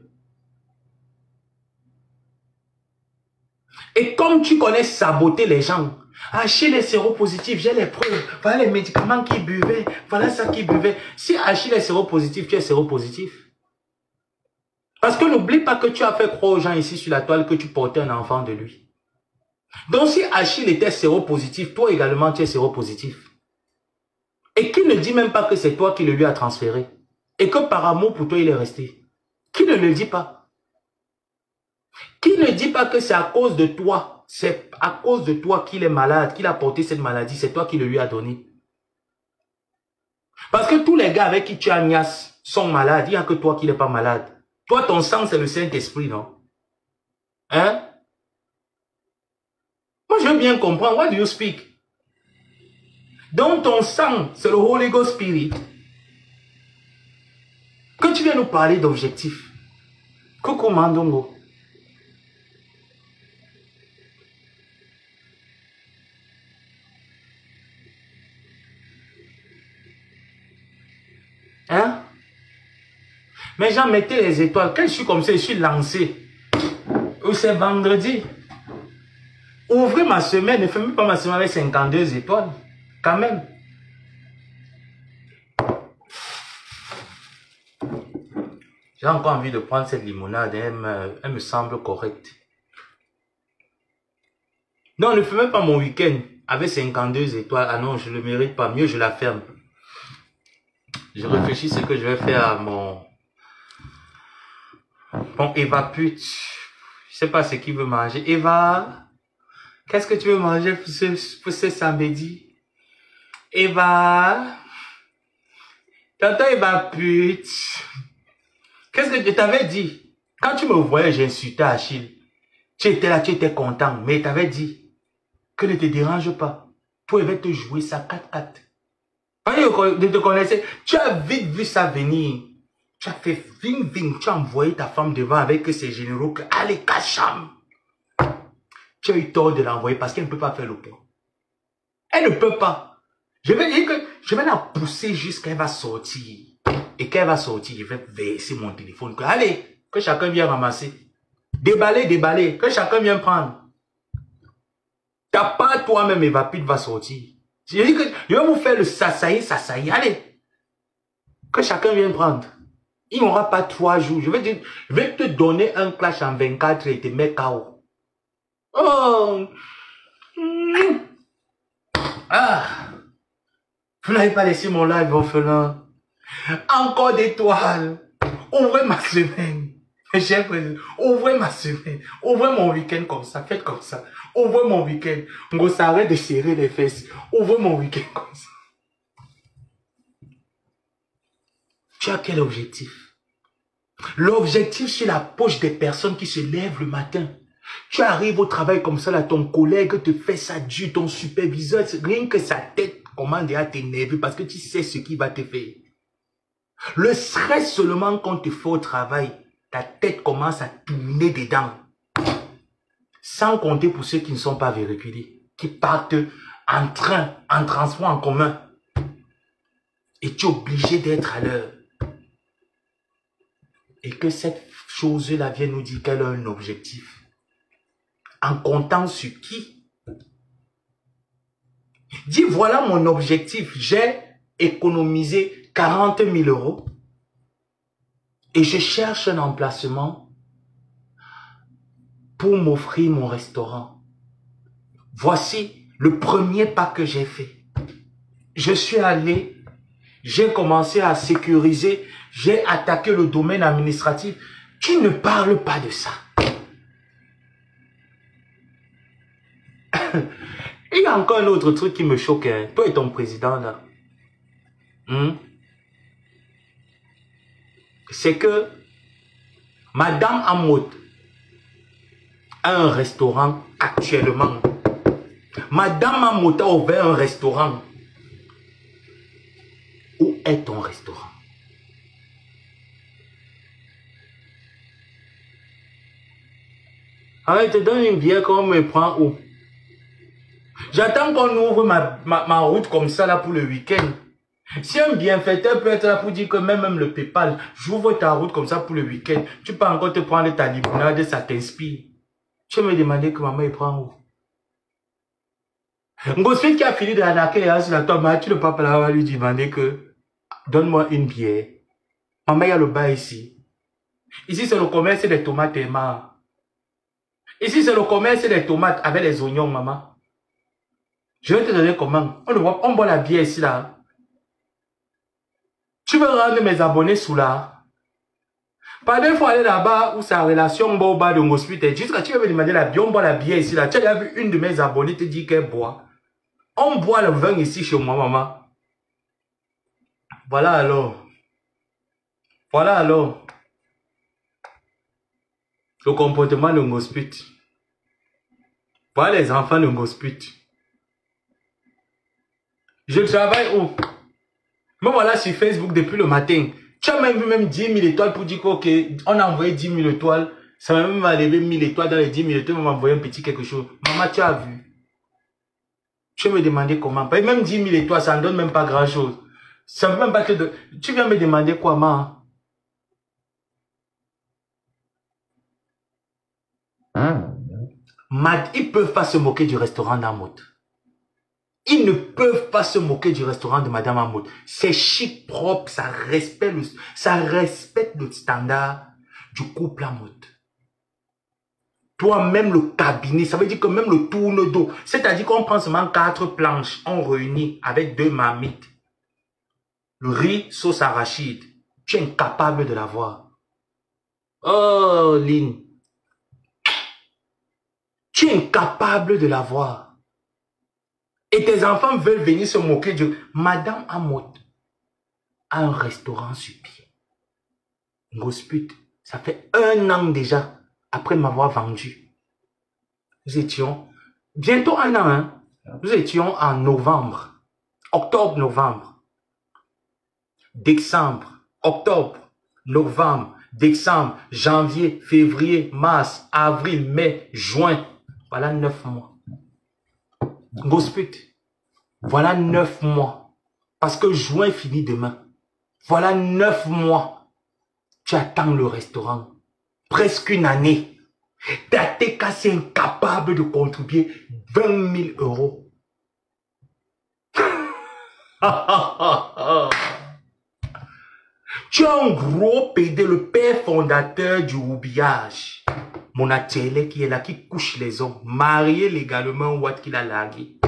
Et comme tu connais saboter les gens, Achille est séropositif, j'ai les preuves. Voilà les médicaments qu'il buvait. Voilà ça qu'il buvait. Si Achille est séropositif, tu es séropositif. Parce que n'oublie pas que tu as fait croire aux gens ici sur la toile que tu portais un enfant de lui. Donc si Achille était séropositif, toi également tu es séropositif. Et qui ne dit même pas que c'est toi qui le lui as transféré. Et que par amour pour toi, il est resté. Qui ne le dit pas? Qui ne dit pas que c'est à cause de toi? C'est à cause de toi qu'il est malade, qu'il a porté cette maladie. C'est toi qui le lui a donné. Parce que tous les gars avec qui tu as niasse sont malades. Il n'y a que toi qui n'es pas malade. Toi, ton sang, c'est le Saint-Esprit, non? Hein? Moi, je veux bien comprendre. What do you speak? Donc, ton sang, c'est le Holy Ghost Spirit. Que tu viens nous parler d'objectifs. Coucou Mandongo. Hein? Mais j'en mettais les étoiles. Quand je suis comme ça, je suis lancé. C'est vendredi. Ouvrez ma semaine. Ne fais même pas ma semaine avec 52 étoiles. Quand même. J'ai encore envie de prendre cette limonade. Elle me semble correcte. Non, ne fais même pas mon week-end avec 52 étoiles. Ah non, je ne le mérite pas. Mieux, je la ferme. Je réfléchis ce que je vais faire à mon Eva pute. Je sais pas ce qu'il veut manger. Eva, qu'est-ce que tu veux manger pour ce samedi? Eva, tonton Eva pute. Qu'est-ce que je t'avais dit? Quand tu me voyais, j'insultais Achille. Tu étais là, tu étais content. Mais je t'avais dit que ne te dérange pas. Toi, il va te jouer ça 4-4. Je te connaissais. Tu as vite vu ça venir. Tu as fait ving. Tu as envoyé ta femme devant avec ses généraux que allez, cacham. Tu as eu tort de l'envoyer parce qu'elle ne peut pas faire le point. Elle ne peut pas. Je vais dire que je vais la pousser jusqu'à elle va sortir. Et quand elle va sortir, je vais verser mon téléphone. Que, allez, que chacun vienne ramasser. Déballer, que chacun vienne prendre. T'as pas toi-même évapide va sortir. Je dis que je vais vous faire le sasaï. Allez. Que chacun vienne prendre. Il n'y aura pas 3 jours. Je vais te donner un clash en 24 et te mettre KO. Oh. Ah. Vous n'avez pas laissé mon live orphelin. Encore d'étoiles. Ouvrez ma semaine. Ouvrez ma semaine. Ouvrez mon week-end comme ça. Faites comme ça. Ouvrez mon week-end. On s'arrête de serrer les fesses. Ouvrez mon week-end comme ça. Tu as quel objectif? L'objectif, c'est la poche des personnes qui se lèvent le matin. Tu arrives au travail comme ça, là, ton collègue te fait ça dur, ton superviseur, rien que sa tête commence à t'énerver parce que tu sais ce qu'il va te faire. Le stress seulement quand tu fais au travail, ta tête commence à tourner dedans. Sans compter pour ceux qui ne sont pas véhiculés, qui partent en train, en transport en commun. Et tu es obligé d'être à l'heure. Et que cette chose-là vienne nous dire qu'elle a un objectif. En comptant sur qui? Dis, voilà mon objectif. J'ai économisé 40 000 € et je cherche un emplacement pour m'offrir mon restaurant. Voici le premier pas que j'ai fait. Je suis allé, j'ai commencé à sécuriser, j'ai attaqué le domaine administratif. Tu ne parles pas de ça. Il y a encore un autre truc qui me choque. Hein. Toi et ton président là. C'est que Madame Amoud a un restaurant actuellement. Madame Amoud a ouvert un restaurant. Où est ton restaurant? Ah, je te donne une bière qu'on me prend où? J'attends qu'on ouvre ma route comme ça là pour le week-end. Si un bienfaiteur peut être là pour dire que même le PayPal, j'ouvre ta route comme ça pour le week-end, tu peux encore te prendre ta limonade, ça t'inspire. Tu me demander que maman il prend où? Ngosfi qui a fini de l'arnaquer sur la tomate, tu ne peux pas là lui demander que donne-moi une bière. Maman, il y a le bas ici. Ici, c'est le commerce des tomates et marre. Ici, c'est le commerce des tomates avec les oignons, maman. Je vais te donner comment. On boit la bière ici, là. Tu veux rendre mes abonnés sous là. Pas il faut aller là-bas où sa relation boba de hospital. Jusqu'à tu veux me demander la bière, on boit la bière ici là. Tu as déjà vu une de mes abonnés te dire qu'elle boit. On boit le vin ici chez moi, maman. Voilà alors. Voilà alors. Le comportement de Ngosput. Voilà les enfants de Ngosput. Je travaille où? Me voilà sur Facebook depuis le matin. Tu as même vu même 10 000 étoiles pour dire qu'on a envoyé 10 000 étoiles. Ça m'a même enlevé 1000 étoiles dans les 10 000 étoiles. On m'a envoyé un petit quelque chose. Maman, tu as vu? Tu me demander comment. Même 10 000 étoiles, ça ne donne même pas grand chose. Ça ne veut même pas te... Tu viens me demander quoi, maman? Ils peuvent pas se moquer du restaurant d'Amout. Ils ne peuvent pas se moquer du restaurant de Madame Amout. C'est chic, propre, ça respecte le standard du couple Amout. Toi-même le cabinet, ça veut dire que même le tourne d'eau, c'est-à-dire qu'on prend seulement 4 planches, on réunit avec 2 marmites. Le riz, sauce arachide. Tu es incapable de l'avoir. Oh, Lynn. Tu es incapable de l'avoir. Et tes enfants veulent venir se moquer de Madame Amout a un restaurant sur pied. Ngosput, ça fait 1 an déjà après m'avoir vendu. Nous étions, bientôt 1 an, hein? Nous étions en novembre, octobre-novembre, décembre, octobre, novembre, décembre, janvier, février, mars, avril, mai, juin. Voilà 9 mois. Ngosput, voilà 9 mois. Parce que juin finit demain. Voilà 9 mois. Tu attends le restaurant. Presque 1 année. T'as été cassé incapable de contribuer 20 000 euros. Tu es un gros pédé, le père fondateur du roubillage. Mon atelier qui est là, qui couche les hommes, marié légalement ou qu'il a largué.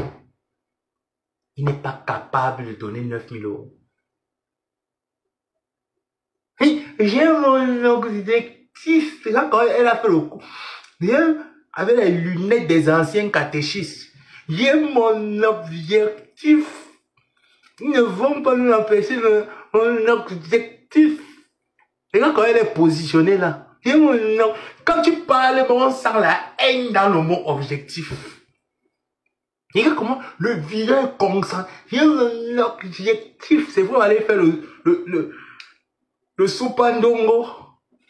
Il n'est pas capable de donner 9 000 euros. J'ai mon objectif. C'est quand elle a fait le coup. Avec les lunettes des anciens catéchistes. J'ai mon objectif. Ils ne vont pas nous empêcher de mon objectif. Et quand elle est positionnée là. Quand tu parles, on sent la haine dans le mot objectif. Et comment le vilain concentre. J'ai mon objectif. C'est pour aller faire le soupandongo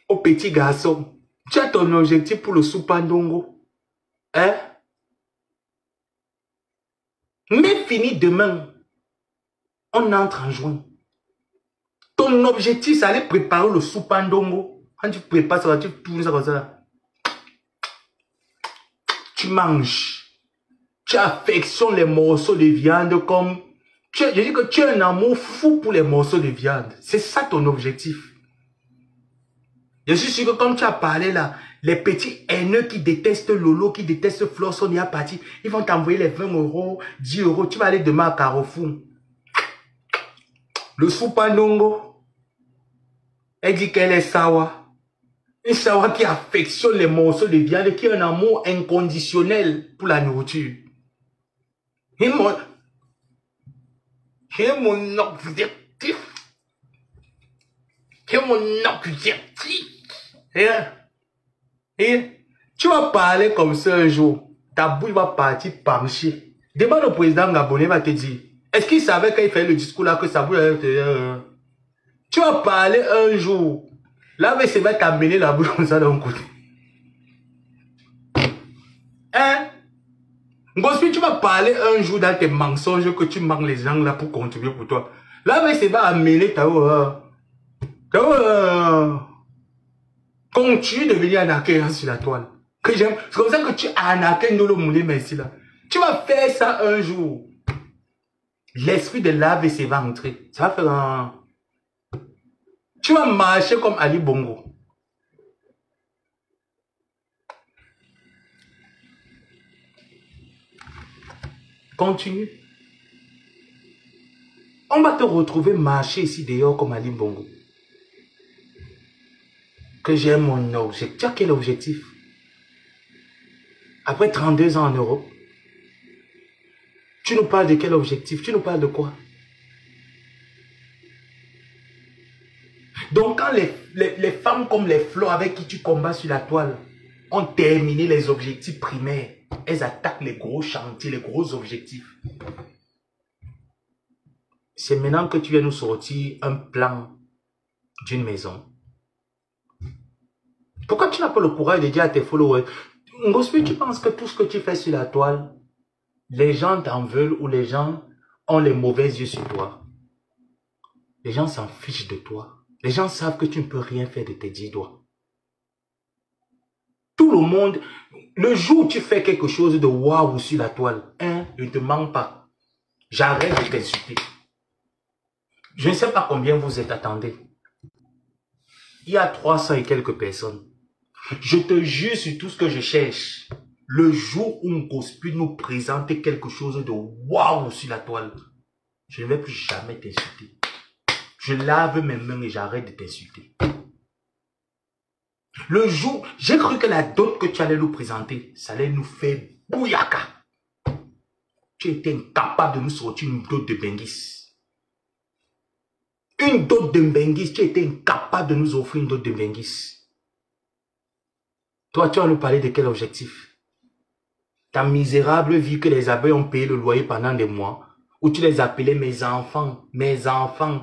au petit garçon. Tu as ton objectif pour le soupandongo. Hein? Mais fini demain. On entre en juin. Ton objectif, c'est aller préparer le soupandongo. Quand tu prépares ça, tu tournes ça comme ça. Tu manges. Tu affectionnes les morceaux de viande comme... Je dis que tu as un amour fou pour les morceaux de viande. C'est ça ton objectif. Je suis sûr que comme tu as parlé là, les petits haineux qui détestent Lolo, qui détestent Flosson, y a parti, ils vont t'envoyer les 20 euros, 10 euros. Tu vas aller demain à Carrefour. Le soupandongo, elle dit qu'elle est sawa. Une sawa qui affectionne les morceaux de viande, qui a un amour inconditionnel pour la nourriture. Et mon objectif. C'est mon objectif. Et tu vas parler comme ça un jour. Ta bouille va partir pencher. Demande au président Gabonais, va te dire. Est-ce qu'il savait quand il fait le discours là que sa bouille tu vas parler un jour. Là, c'est va t'amener la bouche comme ça d'un côté. Hein? Ngosput, tu vas parler un jour dans tes mensonges que tu manques les gens là pour contribuer pour toi. Là, c'est va amener ta continue de venir arnaquer sur la toile. C'est comme ça que tu arnaques nous le moulin, merci là. Tu vas faire ça un jour. L'esprit de l'AVC va entrer. Ça va faire un... Tu vas marcher comme Ali Bongo. Continue. On va te retrouver marcher ici dehors comme Ali Bongo. Que j'ai mon objectif. Tu as quel objectif? Après 32 ans en Europe, tu nous parles de quel objectif? Tu nous parles de quoi? Donc quand les femmes comme les fleurs avec qui tu combats sur la toile ont terminé les objectifs primaires, elles attaquent les gros chantiers, les gros objectifs. C'est maintenant que tu viens nous sortir un plan d'une maison. Pourquoi tu n'as pas le courage de dire à tes followers, Ngospi, tu penses que tout ce que tu fais sur la toile, les gens t'en veulent ou les gens ont les mauvais yeux sur toi? Les gens s'en fichent de toi. Les gens savent que tu ne peux rien faire de tes 10 doigts. Tout le monde, le jour où tu fais quelque chose de waouh sur la toile, ne te manque pas. J'arrête de t'insulter. Je ne sais pas combien vous êtes, attendez. Il y a 300 et quelques personnes. Je te jure sur tout ce que je cherche. Le jour où Ngospi nous présente quelque chose de waouh sur la toile, je ne vais plus jamais t'insulter. Je lave mes mains et j'arrête de t'insulter. Le jour, j'ai cru que la dot que tu allais nous présenter, ça allait nous faire bouyaka. Tu étais incapable de nous sortir une dot de Benguis. Une dot de Benguis, tu étais incapable de nous offrir une dot de Benguis. Toi, tu vas nous parler de quel objectif? Ta misérable vie que les abeilles ont payé le loyer pendant des mois, où tu les appelais mes enfants,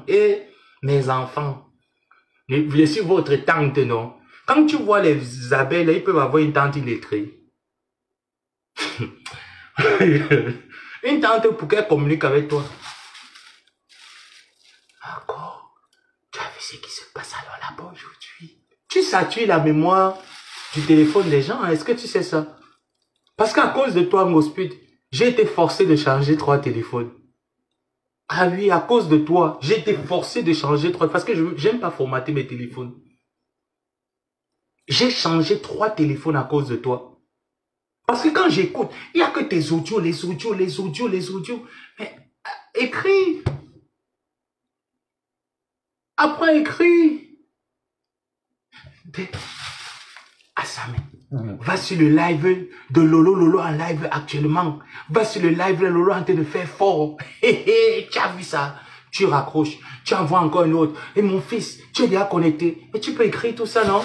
et mes enfants. Je suis votre tante, non? Quand tu vois les abeilles, là, ils peuvent avoir une tante illettrée. Une tante pour qu'elle communique avec toi. D'accord. Tu as vu ce qui se passe alors là-bas aujourd'hui? Tu satures la mémoire du téléphone des gens. Est-ce que tu sais ça? Parce qu'à cause de toi, Ngospi, j'ai été forcé de changer 3 téléphones. Ah oui, à cause de toi, j'ai été forcé de changer 3. Parce que je n'aime pas formater mes téléphones. J'ai changé 3 téléphones à cause de toi. Parce que quand j'écoute, il n'y a que tes audios, les audios. Mais écris. Après, écris. Assamé. Va sur le live de Lolo en live actuellement. Va sur le live de Lolo en train de faire fort. Tu as vu ça? Tu raccroches. Tu envoies encore une autre. Et mon fils, tu es déjà connecté. Et tu peux écrire tout ça, non?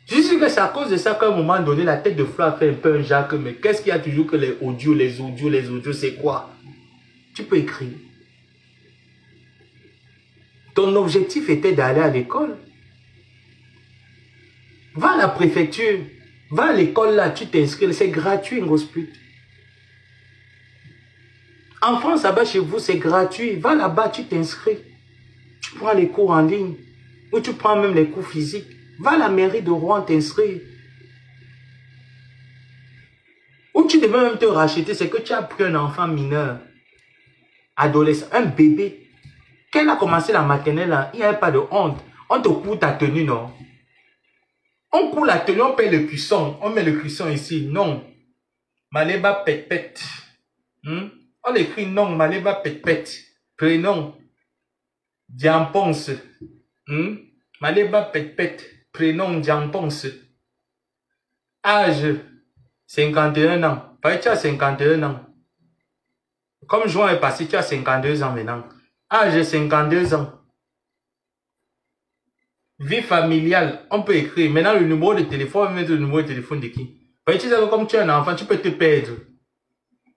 Je suis sûr que c'est à cause de ça qu'à un moment donné, la tête de Flo a fait un peu un Jacques. Mais qu'est-ce qu'il y a toujours que les audios, c'est quoi? Tu peux écrire. Ton objectif était d'aller à l'école. Va à la préfecture. Va à l'école là, tu t'inscris. C'est gratuit, Ngospi. En France, là-bas chez vous, c'est gratuit. Va là-bas, tu t'inscris. Tu prends les cours en ligne. Ou tu prends même les cours physiques. Va à la mairie de Rouen t'inscrire. Ou tu devais même te racheter, c'est que tu as pris un enfant mineur, adolescent, un bébé. Quand elle a commencé la maternelle, là, il n'y avait pas de honte. On te court ta tenue, non? On court la tenue, on paye le cuisson. On met le cuisson ici. Non. Maleba pet. On écrit non, Maleba pet. Prénom. Diamponce. Maleba pet. Prénom Diamponce. Âge 51 ans. Tu as 51 ans. Comme juin est passé, tu as 52 ans maintenant. Âge 52 ans. Vie familiale, on peut écrire. Maintenant, le numéro de téléphone, on va mettre le numéro de téléphone de qui? Parce que tu sais que comme tu es un enfant, tu peux te perdre.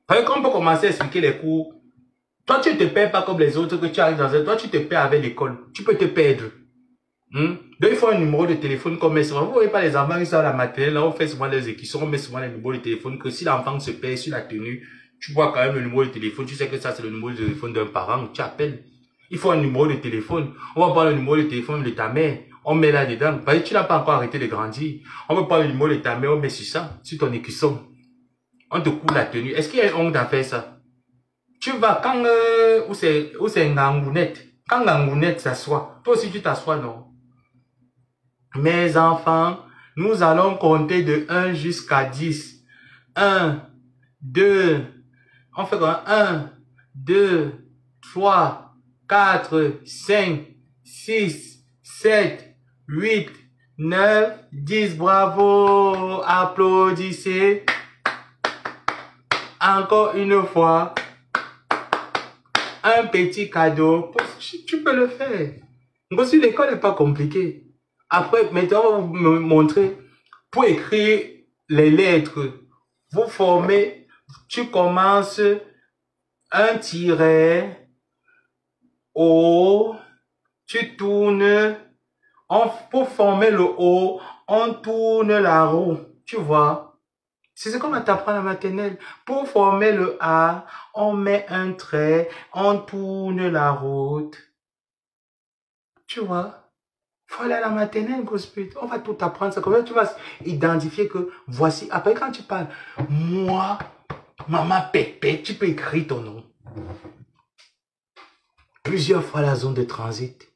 Parce que quand on peut commencer à expliquer les cours, toi, tu ne te perds pas comme les autres que tu arrives dans un... Toi, tu te perds avec l'école. Tu peux te perdre. Donc, il faut un numéro de téléphone qu'on met souvent. Vous voyez pas les enfants qui sont à la maternelle, là, on fait souvent les équations, on met souvent les numéros de téléphone, que si l'enfant se perd sur la tenue, tu vois quand même le numéro de téléphone, tu sais que ça, c'est le numéro de téléphone d'un parent, tu appelles. Il faut un numéro de téléphone. On va prendre le numéro de téléphone de ta mère. On met là-dedans. Parce que tu n'as pas encore arrêté de grandir. On va prendre le numéro de ta mère. On met sur ça. Sur ton écusson. On te coule la tenue. Est-ce qu'il y a honte à faire ça? Tu vas quand... où c'est Ngangounette. Quand Ngangounette s'assoit. Toi aussi tu t'assois, non? Mes enfants, nous allons compter de 1 jusqu'à 10. 1, 2... On fait quoi? 1, 2, 3, 4, 5, 6, 7, 8, 9, 10. Bravo! Applaudissez. Encore une fois. Un petit cadeau. Tu peux le faire. Aussi, l'école n'est pas compliquée. Après, maintenant, on va vous montrer. Pour écrire les lettres, vous formez, tu commences un tiret, O, tu tournes, pour former le O, on tourne la roue, tu vois. C'est ce qu'on t'apprend à la maternelle. Pour former le A, on met un trait, on tourne la route. Tu vois. Il faut aller à la maternelle, gospel. On va tout apprendre. C'est comme ça, tu vas identifier que voici. Après, quand tu parles, moi, maman Pépé, tu peux écrire ton nom. Plusieurs fois la zone de transit.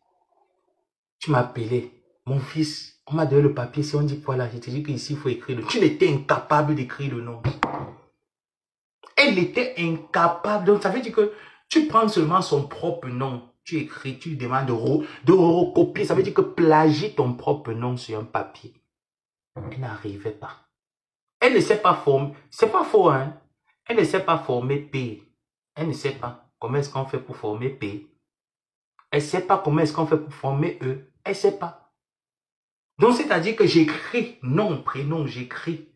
Tu m'as appelé. Mon fils, on m'a donné le papier. Si on dit voilà, je te dis qu'ici, il faut écrire le nom. Tu n'étais incapable d'écrire le nom. Elle était incapable. Donc, ça veut dire que tu prends seulement son propre nom. Tu écris, tu demandes de recopier. Ça veut dire que plagie ton propre nom sur un papier. Elle n'arrivait pas. Elle ne sait pas former. C'est pas faux, hein. Elle ne sait pas former P. Elle ne sait pas comment est-ce qu'on fait pour former P. Elle ne sait pas comment est-ce qu'on fait pour former E. Elle ne sait pas. Donc, c'est-à-dire que j'écris nom, prénom, j'écris.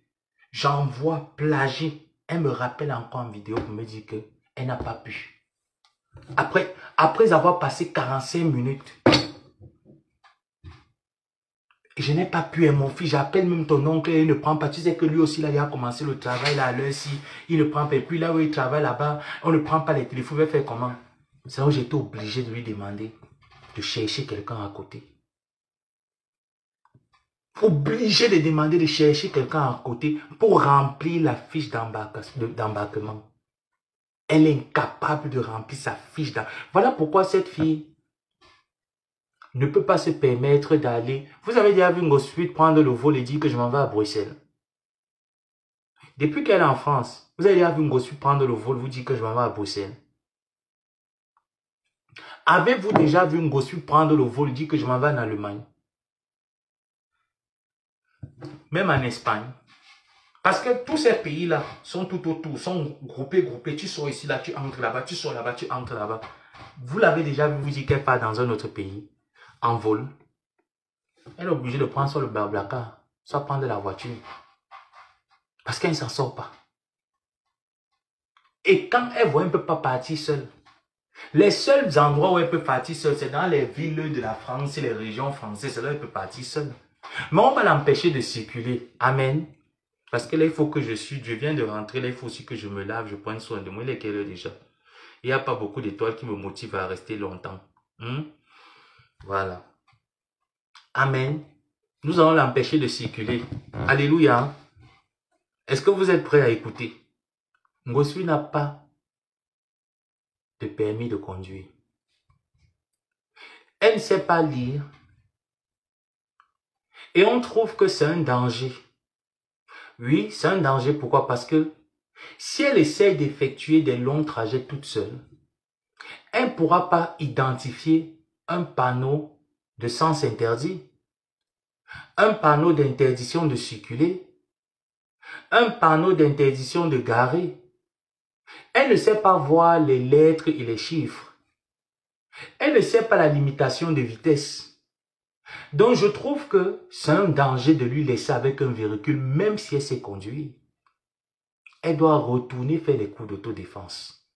J'envoie plagier. Elle me rappelle encore en vidéo pour me dire qu'elle n'a pas pu. Après avoir passé 45 minutes, je n'ai pas pu, mon fils, j'appelle même ton oncle, il ne prend pas. Tu sais que lui aussi, là, il a commencé le travail, là, à l'heure-ci, il ne prend pas. Et puis là où il travaille là-bas, on ne prend pas les téléphones, il va faire comment? C'est là où j'étais obligé de lui demander de chercher quelqu'un à côté. Obligé de demander de chercher quelqu'un à côté pour remplir la fiche d'embarquement. Elle est incapable de remplir sa fiche d'embarquement. Voilà pourquoi cette fille ne peut pas se permettre d'aller. Vous avez déjà vu Ngosuite prendre le vol et dire que je m'en vais à Bruxelles. Depuis qu'elle est en France, vous avez déjà vu Ngosuite prendre le vol, vous dire que je m'en vais à Bruxelles. Avez-vous déjà vu Ngosuite prendre le vol et dire que je m'en vais en Allemagne? Même en Espagne. Parce que tous ces pays-là sont tout autour, sont groupés. Tu sors ici, là, tu entres là-bas, tu sors là-bas, tu entres là-bas. Vous l'avez déjà vu vous dire qu'elle part dans un autre pays, en vol. Elle est obligée de prendre soit le Blablacar, soit prendre la voiture. Parce qu'elle ne s'en sort pas. Et quand elle voit, elle ne peut pas partir seule. Les seuls endroits où elle peut partir seule, c'est dans les villes de la France et les régions françaises. C'est là où elle peut partir seule. Mais on va l'empêcher de circuler. Amen. Parce que là, il faut que je viens de rentrer. Là, il faut aussi que je me lave, je prenne soin de moi. Il est quelle heure déjà? Il n'y a pas beaucoup d'étoiles qui me motivent à rester longtemps. Voilà. Amen. Nous allons l'empêcher de circuler. Alléluia. Est-ce que vous êtes prêts à écouter? Ngosuite n'a pas de permis de conduire. Elle ne sait pas lire. Et on trouve que c'est un danger. Oui, c'est un danger. Pourquoi? Parce que si elle essaie d'effectuer des longs trajets toute seule, elle ne pourra pas identifier un panneau de sens interdit, un panneau d'interdiction de circuler, un panneau d'interdiction de garer. Elle ne sait pas voir les lettres et les chiffres. Elle ne sait pas la limitation de vitesse. Donc je trouve que c'est un danger de lui laisser avec un véhicule, même si elle sait conduire. Elle doit retourner faire des cours d'autodéfense.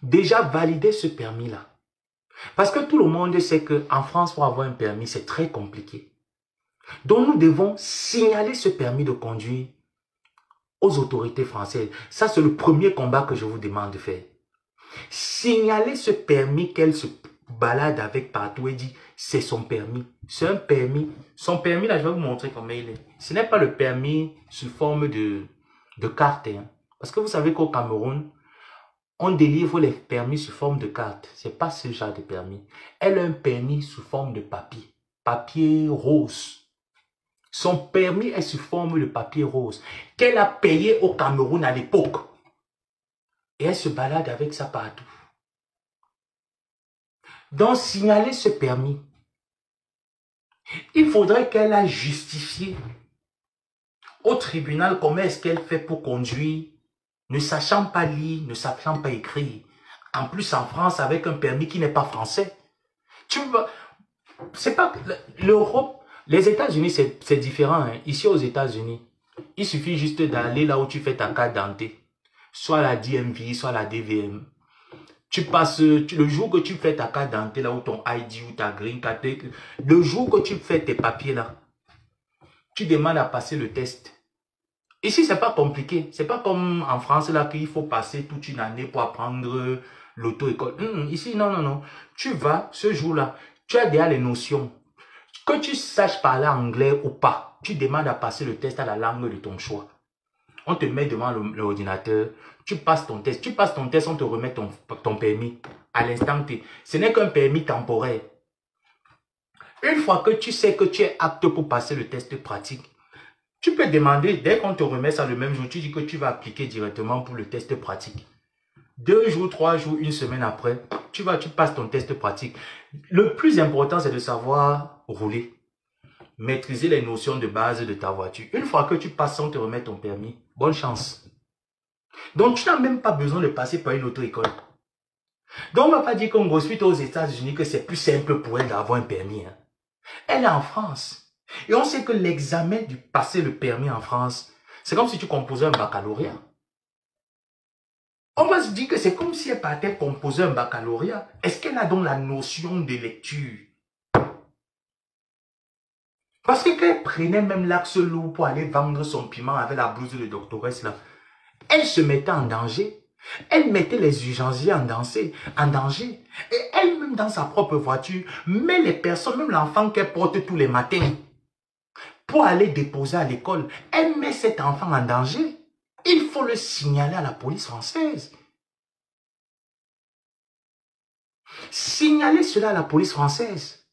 Déjà valider ce permis-là. Parce que tout le monde sait qu'en France, pour avoir un permis, c'est très compliqué. Donc nous devons signaler ce permis de conduire aux autorités françaises. Ça, c'est le premier combat que je vous demande de faire. Signaler ce permis qu'elle se balade avec partout et dit c'est son permis. C'est un permis. Son permis, là, je vais vous montrer comment il est. Ce n'est pas le permis sous forme de carte. Hein. Parce que vous savez qu'au Cameroun, on délivre les permis sous forme de carte. Ce n'est pas ce genre de permis. Elle a un permis sous forme de papier. Papier rose. Son permis est sous forme de papier rose. Qu'elle a payé au Cameroun à l'époque. Et elle se balade avec ça partout. Donc, signaler ce permis, il faudrait qu'elle a justifié au tribunal comment est-ce qu'elle fait pour conduire, ne sachant pas lire, ne sachant pas écrire. En plus, en France, avec un permis qui n'est pas français. Tu vois, c'est pas l'Europe, les États-Unis, c'est différent. Hein. Ici, aux États-Unis, il suffit juste d'aller là où tu fais ta carte d'identité, soit la DMV, soit la DVM. Tu passes, le jour que tu fais ta carte d'identité, là où ton ID ou ta green card, le jour que tu fais tes papiers là, tu demandes à passer le test. Ici, c'est pas compliqué. C'est pas comme en France là qu'il faut passer toute une année pour apprendre l'auto-école. Ici, non, non, non. Tu vas, ce jour-là, tu as déjà les notions. Que tu saches parler anglais ou pas, tu demandes à passer le test à la langue de ton choix. On te met devant l'ordinateur, tu passes ton test. Tu passes ton test, on te remet ton permis à l'instant T. Ce n'est qu'un permis temporaire. Une fois que tu sais que tu es apte pour passer le test pratique, tu peux demander, dès qu'on te remet ça le même jour, tu dis que tu vas appliquer directement pour le test pratique. 2 jours, 3 jours, une semaine après, tu passes ton test pratique. Le plus important, c'est de savoir rouler. Maîtriser les notions de base de ta voiture. Une fois que tu passes, on te remet ton permis. Bonne chance. Donc, tu n'as même pas besoin de passer par une auto-école. Donc, on ne va pas dire qu'on grosse aux États-Unis que c'est plus simple pour elle d'avoir un permis. Hein. Elle est en France. Et on sait que l'examen du passer le permis en France, c'est comme si tu composais un baccalauréat. On va se dire que c'est comme si elle partait composer un baccalauréat. Est-ce qu'elle a donc la notion de lecture? Parce que quand elle prenait même l'axe lourd pour aller vendre son piment avec la blouse de doctoresse là, elle se mettait en danger. Elle mettait les urgenciers en danger. Et elle-même dans sa propre voiture, met les personnes, même l'enfant qu'elle porte tous les matins, pour aller déposer à l'école. Elle met cet enfant en danger. Il faut le signaler à la police française. Signaler cela à la police française.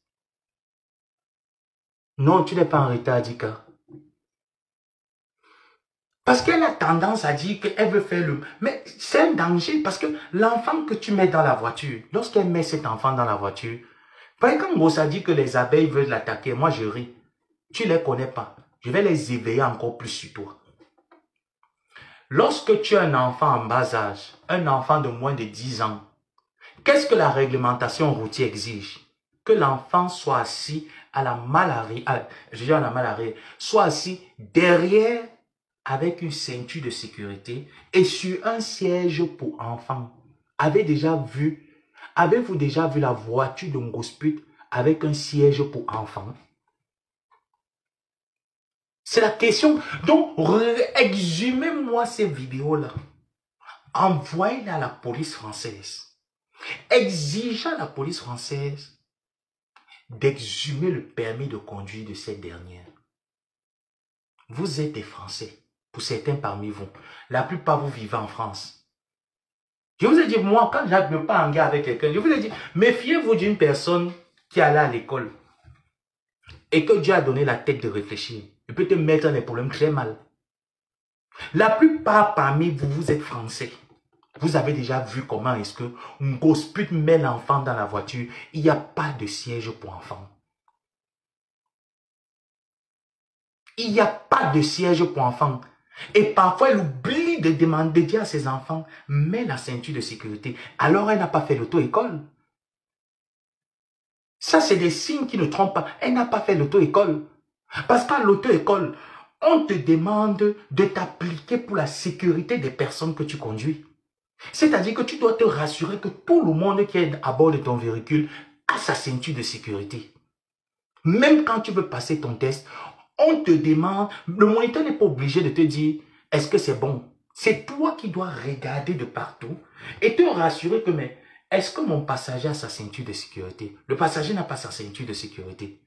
Non, tu n'es pas en retard, Dika. Parce qu'elle a tendance à dire qu'elle veut faire le... Mais c'est un danger parce que l'enfant que tu mets dans la voiture, lorsqu'elle met cet enfant dans la voiture, par exemple, quand Rosa dit que les abeilles veulent l'attaquer, moi je ris. Tu ne les connais pas. Je vais les éveiller encore plus sur toi. Lorsque tu as un enfant en bas âge, un enfant de moins de 10 ans, qu'est-ce que la réglementation routière exige? Que l'enfant soit assis à la soit assis derrière avec une ceinture de sécurité et sur un siège pour enfants. Avez-vous déjà vu la voiture de Ngosput avec un siège pour enfants? C'est la question. Donc, exhumez-moi ces vidéos-là. Envoyez-les à la police française. Exigez à la police française d'exhumer le permis de conduire de cette dernière. Vous êtes des Français. Pour certains parmi vous. La plupart vous vivez en France. Je vous ai dit, moi, quand je ne veux pas en guerre avec quelqu'un, je vous ai dit, méfiez-vous d'une personne qui est allée à l'école et que Dieu a donné la tête de réfléchir. Il peut te mettre dans des problèmes très mal. La plupart parmi vous, vous êtes Français. Vous avez déjà vu comment est-ce que Ngosput met l'enfant dans la voiture. Il n'y a pas de siège pour enfants. Il n'y a pas de siège pour enfants. Et parfois, elle oublie de demander, de dire à ses enfants, mets la ceinture de sécurité. Alors, elle n'a pas fait l'auto-école. Ça, c'est des signes qui ne trompent pas. Elle n'a pas fait l'auto-école. Parce qu'à l'auto-école, on te demande de t'appliquer pour la sécurité des personnes que tu conduis. C'est-à-dire que tu dois te rassurer que tout le monde qui est à bord de ton véhicule a sa ceinture de sécurité. Même quand tu veux passer ton test, on te demande, le moniteur n'est pas obligé de te dire, est-ce que c'est bon? C'est toi qui dois regarder de partout et te rassurer que, mais, est-ce que mon passager a sa ceinture de sécurité? Le passager n'a pas sa ceinture de sécurité.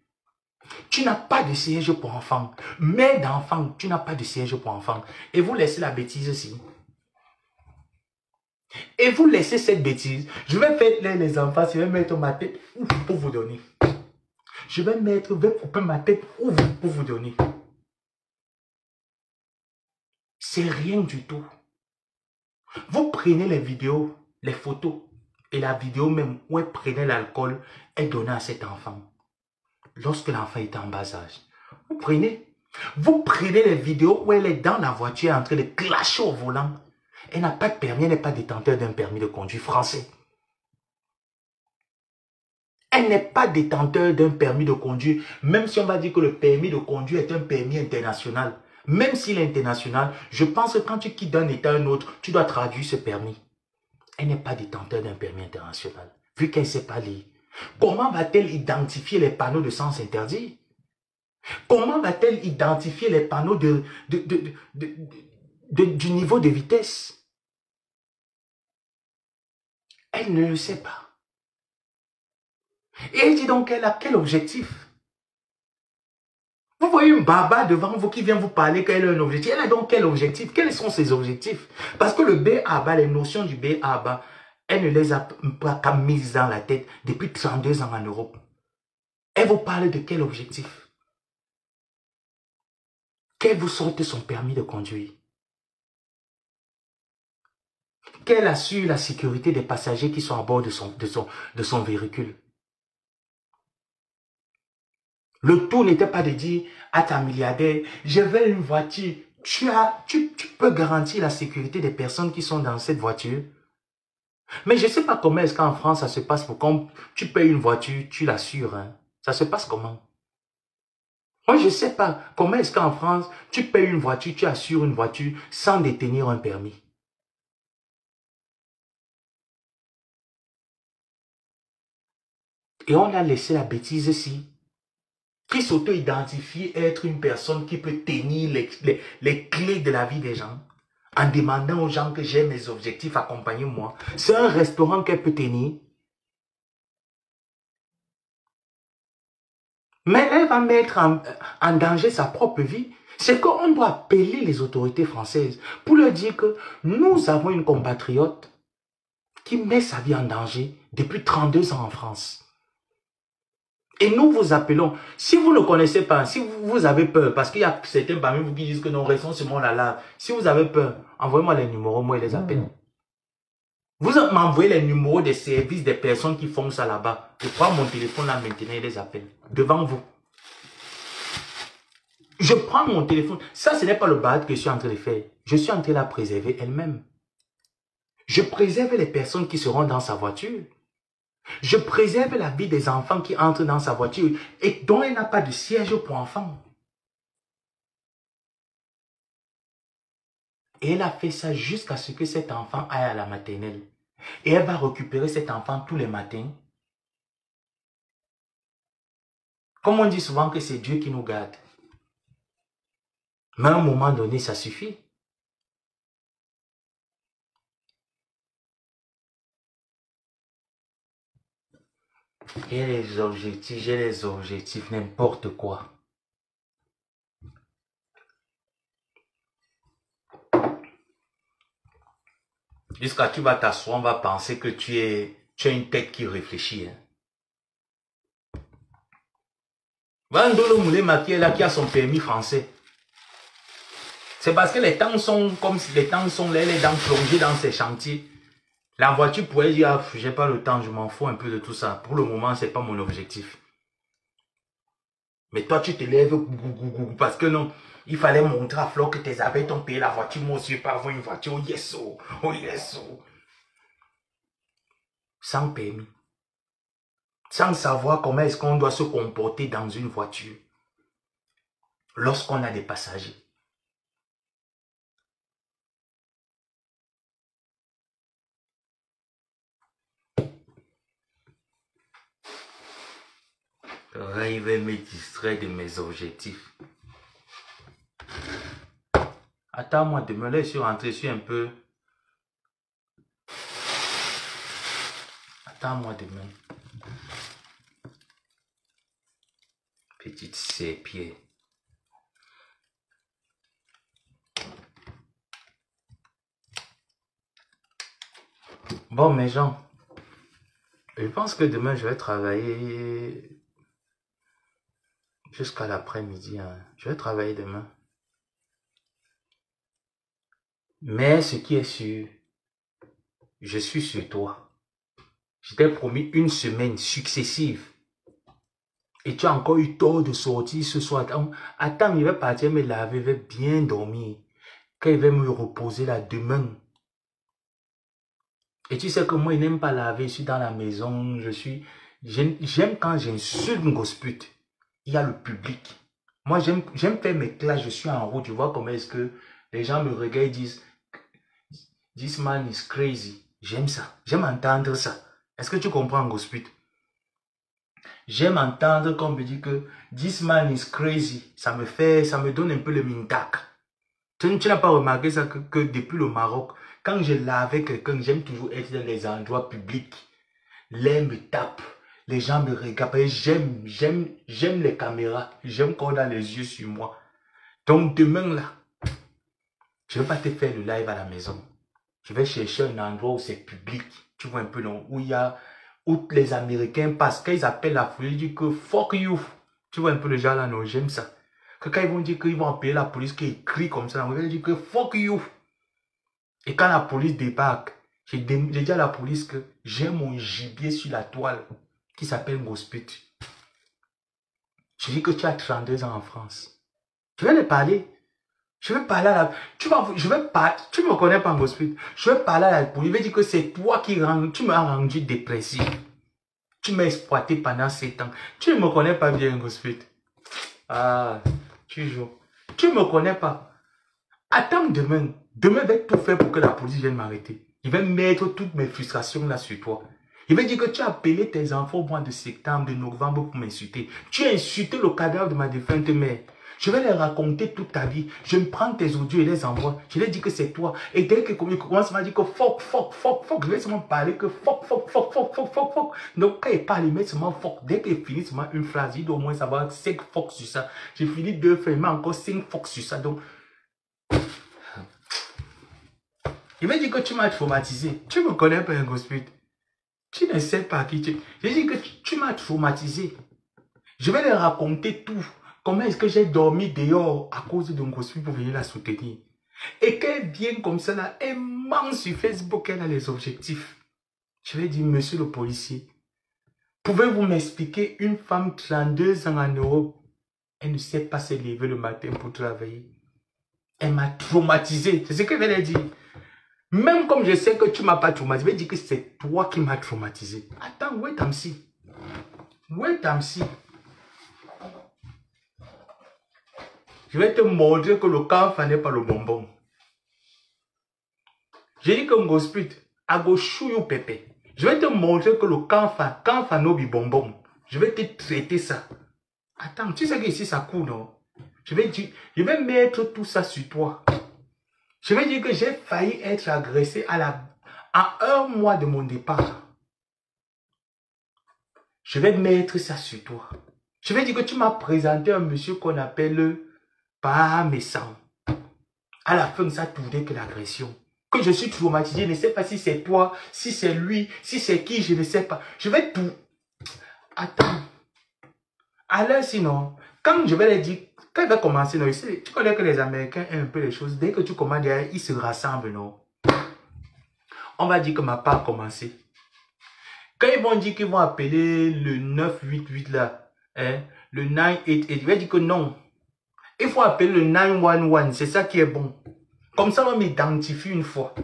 Tu n'as pas de siège pour enfants. Mère d'enfant, tu n'as pas de siège pour enfants. Et vous laissez la bêtise aussi. Et vous laissez cette bêtise. Je vais faire les enfants, je vais mettre ma tête pour vous donner. Je vais couper ma tête pour vous donner. C'est rien du tout. Vous prenez les vidéos, les photos et la vidéo même où elle prenait l'alcool et donnait à cet enfant. Lorsque l'enfant était en bas âge. Vous prenez les vidéos où elle est dans la voiture en train de clasher au volant. Elle n'a pas de permis, elle n'est pas détenteur d'un permis de conduire français. Elle n'est pas détenteur d'un permis de conduire, même si on va dire que le permis de conduire est un permis international. Même s'il est international, je pense que quand tu quittes d'un état à un autre, tu dois traduire ce permis. Elle n'est pas détenteur d'un permis international, vu qu'elle ne sait pas lire. Comment va-t-elle identifier les panneaux de sens interdit? Comment va-t-elle identifier les panneaux du niveau de vitesse? Elle ne le sait pas. Et elle dit donc elle a quel objectif? Vous voyez une baba devant vous qui vient vous parler qu'elle a un objectif. Elle a donc quel objectif? Quels sont ses objectifs? Parce que le B.A.B.A, les notions du B.A.B.A, elle ne les a pas mises dans la tête depuis 32 ans en Europe. Elle vous parle de quel objectif? Qu'elle vous sorte son permis de conduire. Qu'elle assure la sécurité des passagers qui sont à bord de son véhicule. Le tout n'était pas de dire à ta milliardaire, je veux une voiture. Tu peux garantir la sécurité des personnes qui sont dans cette voiture. Mais je ne sais pas comment est-ce qu'en France ça se passe pour quand tu payes une voiture, tu l'assures. Hein. Ça se passe comment? Moi, je ne sais pas comment est-ce qu'en France, tu payes une voiture, tu assures une voiture sans détenir un permis. Et on a laissé la bêtise ici. Qui s'auto-identifie être une personne qui peut tenir les clés de la vie des gens en demandant aux gens que j'ai mes objectifs, accompagnez-moi. C'est un restaurant qu'elle peut tenir. Mais elle va mettre en danger sa propre vie. C'est qu'on doit appeler les autorités françaises pour leur dire que nous avons une compatriote qui met sa vie en danger depuis 32 ans en France. Et nous vous appelons. Si vous ne connaissez pas, si vous avez peur, parce qu'il y a certains parmi vous qui disent que non, restons sur mon là. Si vous avez peur, envoyez-moi les numéros, moi je les appelle. Vous m'envoyez les numéros des services des personnes qui font ça là-bas. Je prends mon téléphone là maintenant et les appelle. Devant vous. Je prends mon téléphone. Ça, ce n'est pas le bad que je suis en train de faire. Je suis en train de la préserver elle-même. Je préserve les personnes qui seront dans sa voiture. Je préserve la vie des enfants qui entrent dans sa voiture et dont elle n'a pas de siège pour enfants. Et elle a fait ça jusqu'à ce que cet enfant aille à la maternelle. Et elle va récupérer cet enfant tous les matins. Comme on dit souvent que c'est Dieu qui nous garde. Mais à un moment donné, ça suffit. J'ai les objectifs, n'importe quoi. Jusqu'à tu vas t'asseoir, on va penser que tu as une tête qui réfléchit. Hein. Vandolo Moulema qui est là, qui a son permis français. C'est parce que les temps sont comme si les temps sont là, elle est plongée dans ses chantiers. La voiture pourrait dire, ah, j'ai pas le temps, je m'en fous un peu de tout ça. Pour le moment, c'est pas mon objectif. Mais toi, tu te lèves parce que non, il fallait montrer à Flo que tes abeilles t'ont payé la voiture. Moi aussi, je vais pas avoir une voiture. Oh yes, oh, oh yes, oh. Sans permis. Sans savoir comment est-ce qu'on doit se comporter dans une voiture. Lorsqu'on a des passagers. Il va me distraire de mes objectifs. Attends-moi, demain, là, je suis rentré sur un peu. Attends-moi demain. Petite serpier. Bon, mes gens, je pense que demain, je vais travailler jusqu'à l'après-midi. Hein. Je vais travailler demain. Mais ce qui est sûr, je suis sur toi. Je t'ai promis une semaine successive. Et tu as encore eu tort de sortir ce soir. Attends, il va partir me laver, il va bien dormir. Quand il va me reposer là demain. Et tu sais que moi, il n'aime pas laver, je suis dans la maison, j'aime quand j'insulte une grosse pute. Il y a le public. Moi, j'aime faire mes classes, je suis en route, tu vois comment est-ce que les gens me regardent et disent, this man is crazy. J'aime ça, j'aime entendre ça. Est-ce que tu comprends, grosse pute? J'aime entendre qu'on me dit que this man is crazy. Ça me donne un peu le mintac. Tu n'as pas remarqué ça que depuis le Maroc, quand je lavais quelqu'un, j'aime toujours être dans les endroits publics. L'air me tape, les gens me regardent. J'aime les caméras. J'aime qu'on a les yeux sur moi. Donc demain là, je ne vais pas te faire le live à la maison. Je vais chercher un endroit où c'est public. Tu vois un peu non, où les Américains passent. Quand ils appellent la folie, ils disent que fuck you. Tu vois un peu le genre là, non, j'aime ça. Que quand ils vont dire qu'ils vont appeler la police, qu'ils crient comme ça, on va dire que fuck you. Et quand la police débarque, j'ai dit à la police que j'ai mon gibier sur la toile qui s'appelle Gosput. Je dis que tu as 32 ans en France. Je vais les parler. Je vais parler à la... Tu me connais pas, Gosput. Je vais parler à la police. Je vais dire que c'est toi qui tu m'as rendu dépressif. Tu m'as exploité pendant 7 ans. Tu ne me connais pas bien, Gosput. Ah, tu joues. Tu ne me connais pas. Attends demain. Demain, je vais tout faire pour que la police vienne m'arrêter. Il va mettre toutes mes frustrations là sur toi. Il va dire que tu as appelé tes enfants au mois de septembre, de novembre pour m'insulter. Tu as insulté le cadavre de ma défunte mère. Je vais leur raconter toute ta vie. Je me prends tes audios et les envoie. Je leur dis que c'est toi. Et dès que commence à dire que fuck, je vais seulement parler que fuck. Donc quand il parle, il met seulement fuck. Dès qu'il finit seulement une phrase, il doit au moins savoir 5 fuck sur ça. J'ai fini 2 fois, il met encore 5 fuck sur ça. Donc, il m'a dit que tu m'as traumatisé. Tu me connais pas, un gospel. Tu ne sais pas qui tu es. J'ai dit que tu m'as traumatisé. Je vais leur raconter tout. Comment est-ce que j'ai dormi dehors à cause d'un gospel pour venir la soutenir. Et qu'elle vient comme ça là, elle ment sur Facebook, elle a les objectifs. Je vais dire, monsieur le policier, pouvez-vous m'expliquer une femme 32 ans en Europe, elle ne sait pas se lever le matin pour travailler. Elle m'a traumatisé. C'est ce que je vais leur dire. Même comme je sais que tu ne m'as pas traumatisé, je vais dire que c'est toi qui m'as traumatisé. Attends, wait and see. Wait and see. Je vais te montrer que le camphre n'est pas le bonbon. J'ai dit que Ngosput, I go show you pépé. Je vais te montrer que le camphre no be bonbon. Je vais te traiter ça. Attends, tu sais que ici ça coule, non? Je vais mettre tout ça sur toi. Je vais dire que j'ai failli être agressé à 1 mois de mon départ. Je vais mettre ça sur toi. Je vais dire que tu m'as présenté un monsieur qu'on appelle Parmesan. À la fin, ça tournait que l'agression. Que je suis traumatisé, je ne sais pas si c'est toi, si c'est lui, si c'est qui, je ne sais pas. Je vais tout... Attends. Alors sinon, quand je vais les dire, quand il va commencer, non, tu connais que les Américains aiment un peu les choses. Dès que tu commandes, ils se rassemblent, non? On va dire que ma part a commencé. Quand ils vont dire qu'ils vont appeler le 988 là, hein, le 988, je vais dire que non. Il faut appeler le 911, c'est ça qui est bon. Comme ça, on m'identifie une fois.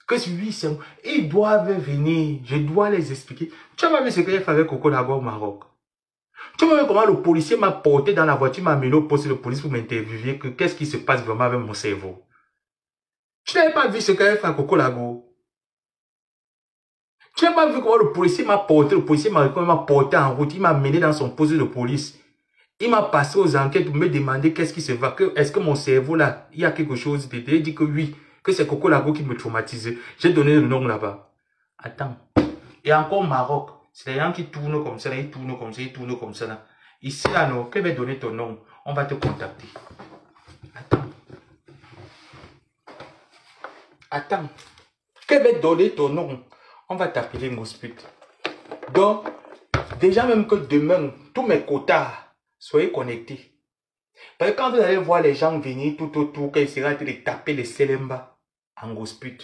Que lui, c'est moi. Ils doivent venir, je dois les expliquer. Tu as vu ce qu'il fait avec Coco là-bas au Maroc? Tu vois comment le policier m'a porté dans la voiture, m'a amené au poste de police pour m'interviewer, que qu'est-ce qui se passe vraiment avec mon cerveau. Tu n'avais pas vu ce qu'il fait à Coco là-bas? Tu n'as pas vu comment le policier m'a porté, m'a porté en route, il m'a amené dans son poste de police. Il m'a passé aux enquêtes pour me demander qu'est-ce qui se va, est-ce que mon cerveau là, il y a quelque chose. Il dit que oui, que c'est Coco Lago qui me traumatisait. J'ai donné le nom là-bas. Attends. Et encore au Maroc, c'est les gens qui tournent comme ça, là, ils tournent comme ça, ils tournent comme ça. Là. Ici, là, non, que vais donner ton nom. On va te contacter. Attends. Attends. Que vais donner ton nom. On va t'appeler Ngosput. Donc, déjà même que demain, tous mes quotas, soyez connectés. Parce que quand vous allez voir les gens venir tout autour, quand ils seront en train de taper les Selemba en Ngosput,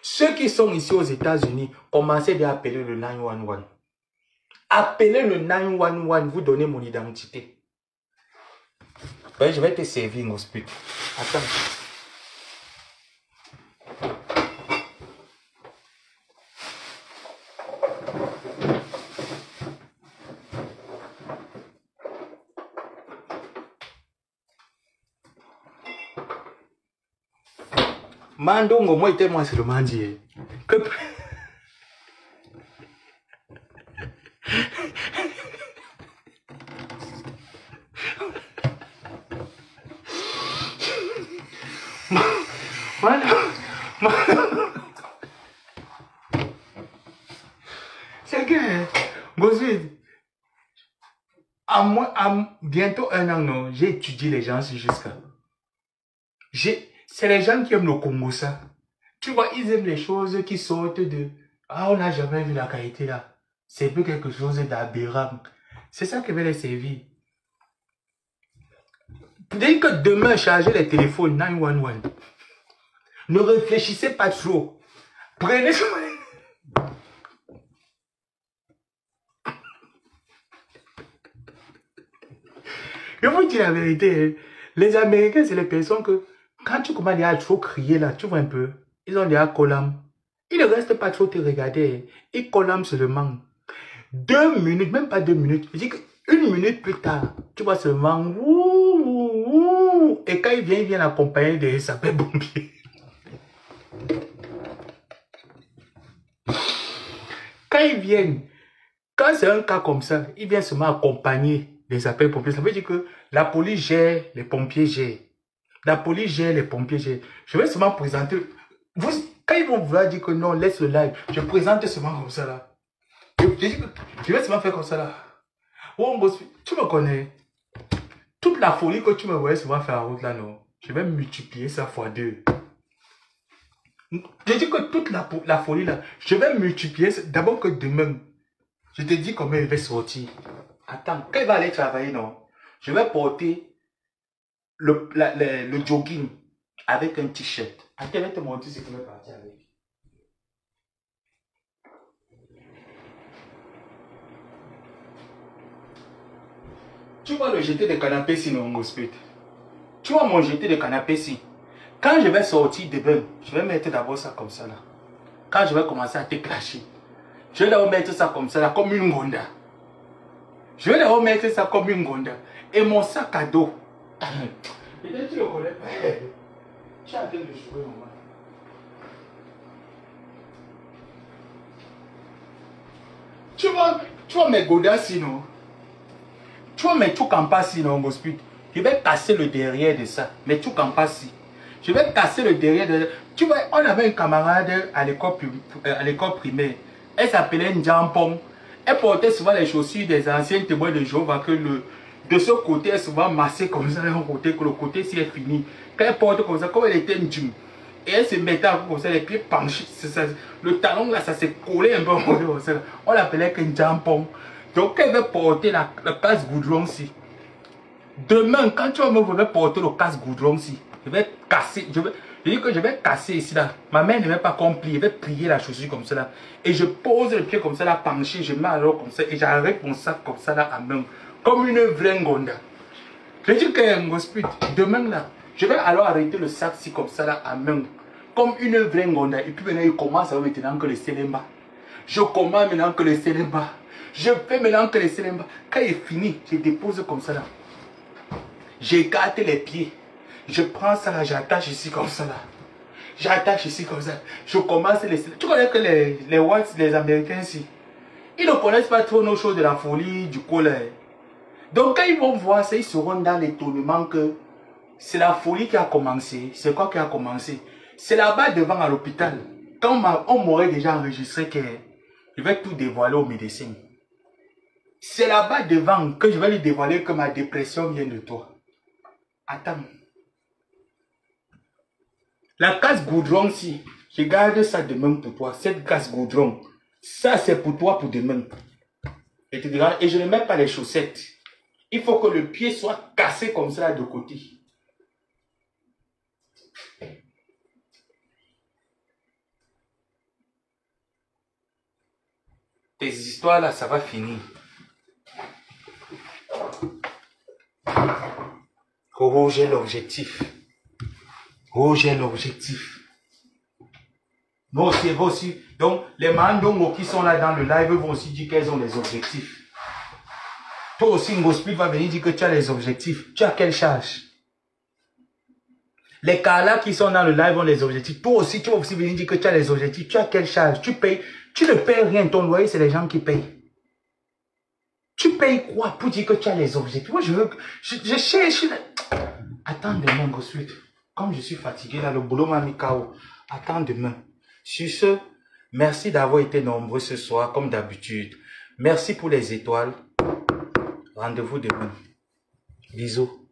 Ceux qui sont ici aux États-Unis, commencez à appeler le 911. Appelez le 911, vous donnez mon identité. Ben, je vais te servir, mon split. Attends. Mandongo, moi, moi, c'est le mandier. Que... C'est que, Bossuit, à bientôt 1 an, non, j'ai étudié les gens jusqu'à. C'est les gens qui aiment le Congo, ça. Tu vois, ils aiment les choses qui sortent de... Ah, on n'a jamais vu la qualité là. C'est plus quelque chose d'aberrant. C'est ça qui va les servir. Dès que demain, chargez les téléphones 911. Ne réfléchissez pas trop. Prenez... Je vous dis la vérité. Les Américains, c'est les personnes que... Quand tu commences à trop crier là, tu vois un peu. Ils ont des collam. Ils ne restent pas trop te regarder. Ils collam seulement. 2 minutes, même pas 2 minutes. Je dis qu'1 minute plus tard, tu vois seulement. Ouh, ouh, ouh, et quand il vient accompagner des sapeurs-pompiers. Quand ils viennent, quand c'est un cas comme ça, ils viennent seulement accompagner des sapeurs-pompiers. Ça veut dire que la police gère, les pompiers gèrent. La police gère, les pompiers gèrent. Je vais seulement présenter. Vous, quand ils vont vouloir dire que non, laisse le live, je présente seulement comme ça là. Je vais seulement faire comme ça là. Oh, tu me connais. Toute la folie que tu me voyais souvent faire la route là, non. Je vais multiplier ça fois 2. Je dis que toute la folie là, je vais multiplier. D'abord que demain, je te dis combien il va sortir. Attends, quand il va aller travailler, non. Je vais porter le jogging avec un t-shirt. Attends, je vais te montrer ce qu'il va partir avec. Tu vois le jeté de canapé ici, non, mon split. Tu vois mon jeté de canapé ici. Quand je vais sortir demain, je vais mettre d'abord ça comme ça là. Quand je vais commencer à te clasher, je vais d'abord mettre ça comme ça là, comme une gonda. Je vais d'abord mettre ça comme une gonda. Et mon sac à dos. Peut-être tu le connais pas. Tu es en train de jouer, maman. Tu vois mes gondas sinon. Tu vois mes trucs en passe sinon, mon split. Je vais casser le derrière de ça. Mes trucs en passe si. Je vais casser le derrière de... Tu vois, on avait une camarade à l'école primaire. Elle s'appelait Ndjampong. Elle portait souvent les chaussures des anciens témoins de Jéhovah que de ce côté est souvent massé comme ça, que le côté si est fini. Quand elle porte comme ça, comme elle était une djum. Et elle se mettait comme ça, les pieds penchés. Le talon là, ça s'est collé un peu comme ça. On l'appelait que Ndjampong. Donc elle veut porter le casse goudron si. Demain, quand tu vas me voir porter le casse goudron si, je vais casser, je dis que je vais casser ici là. Ma main ne va pas complier, je vais plier la chaussure comme ça là. Et je pose le pied comme ça là, penché, je mets alors comme ça et j'arrête mon sac comme ça là à main. Comme une vraie gonda. Je dis que demain là, je vais alors arrêter le sac si comme ça là à main. Comme une vraie gonda. Et puis maintenant, il commence à maintenant que le sélemba. Je commence maintenant que le sélemba. Je fais maintenant que le sélemba. Quand il est fini, je dépose comme ça là. J'écarte les pieds. Je prends ça là, j'attache ici comme ça là. J'attache ici comme ça. Je commence les... Tu connais que les Whites, les Américains ici, ils ne connaissent pas trop nos choses de la folie, du colère. Donc quand ils vont voir ça, ils seront dans l'étonnement que c'est la folie qui a commencé. C'est quoi qui a commencé? C'est là-bas devant à l'hôpital. Quand on m'aurait déjà enregistré que je vais tout dévoiler aux médecins. C'est là-bas devant que je vais lui dévoiler que ma dépression vient de toi. Attends. La casse goudron, si, je garde ça demain pour toi. Cette casse goudron, ça c'est pour toi pour demain. Et je ne mets pas les chaussettes. Il faut que le pied soit cassé comme ça de côté. Tes histoires là, ça va finir. Oh, j'ai l'objectif. Oh, j'ai l'objectif. Moi aussi. Donc, les mandongos qui sont là dans le live vont aussi dire qu'elles ont des objectifs. Toi aussi, Ngospi va venir dire que tu as les objectifs. Tu as quelle charge? Les Kala qui sont dans le live ont les objectifs. Toi aussi, tu vas aussi venir dire que tu as les objectifs. Tu as quelle charge? Tu payes. Tu ne payes rien. Ton loyer, c'est les gens qui payent. Tu payes quoi pour dire que tu as les objectifs? Moi, je veux... Je cherche... Attends demain, Ngospi. Comme je suis fatigué, là, le boulot m'a mis KO. Attends demain. Sur ce, merci d'avoir été nombreux ce soir, comme d'habitude. Merci pour les étoiles. Rendez-vous demain. Bisous.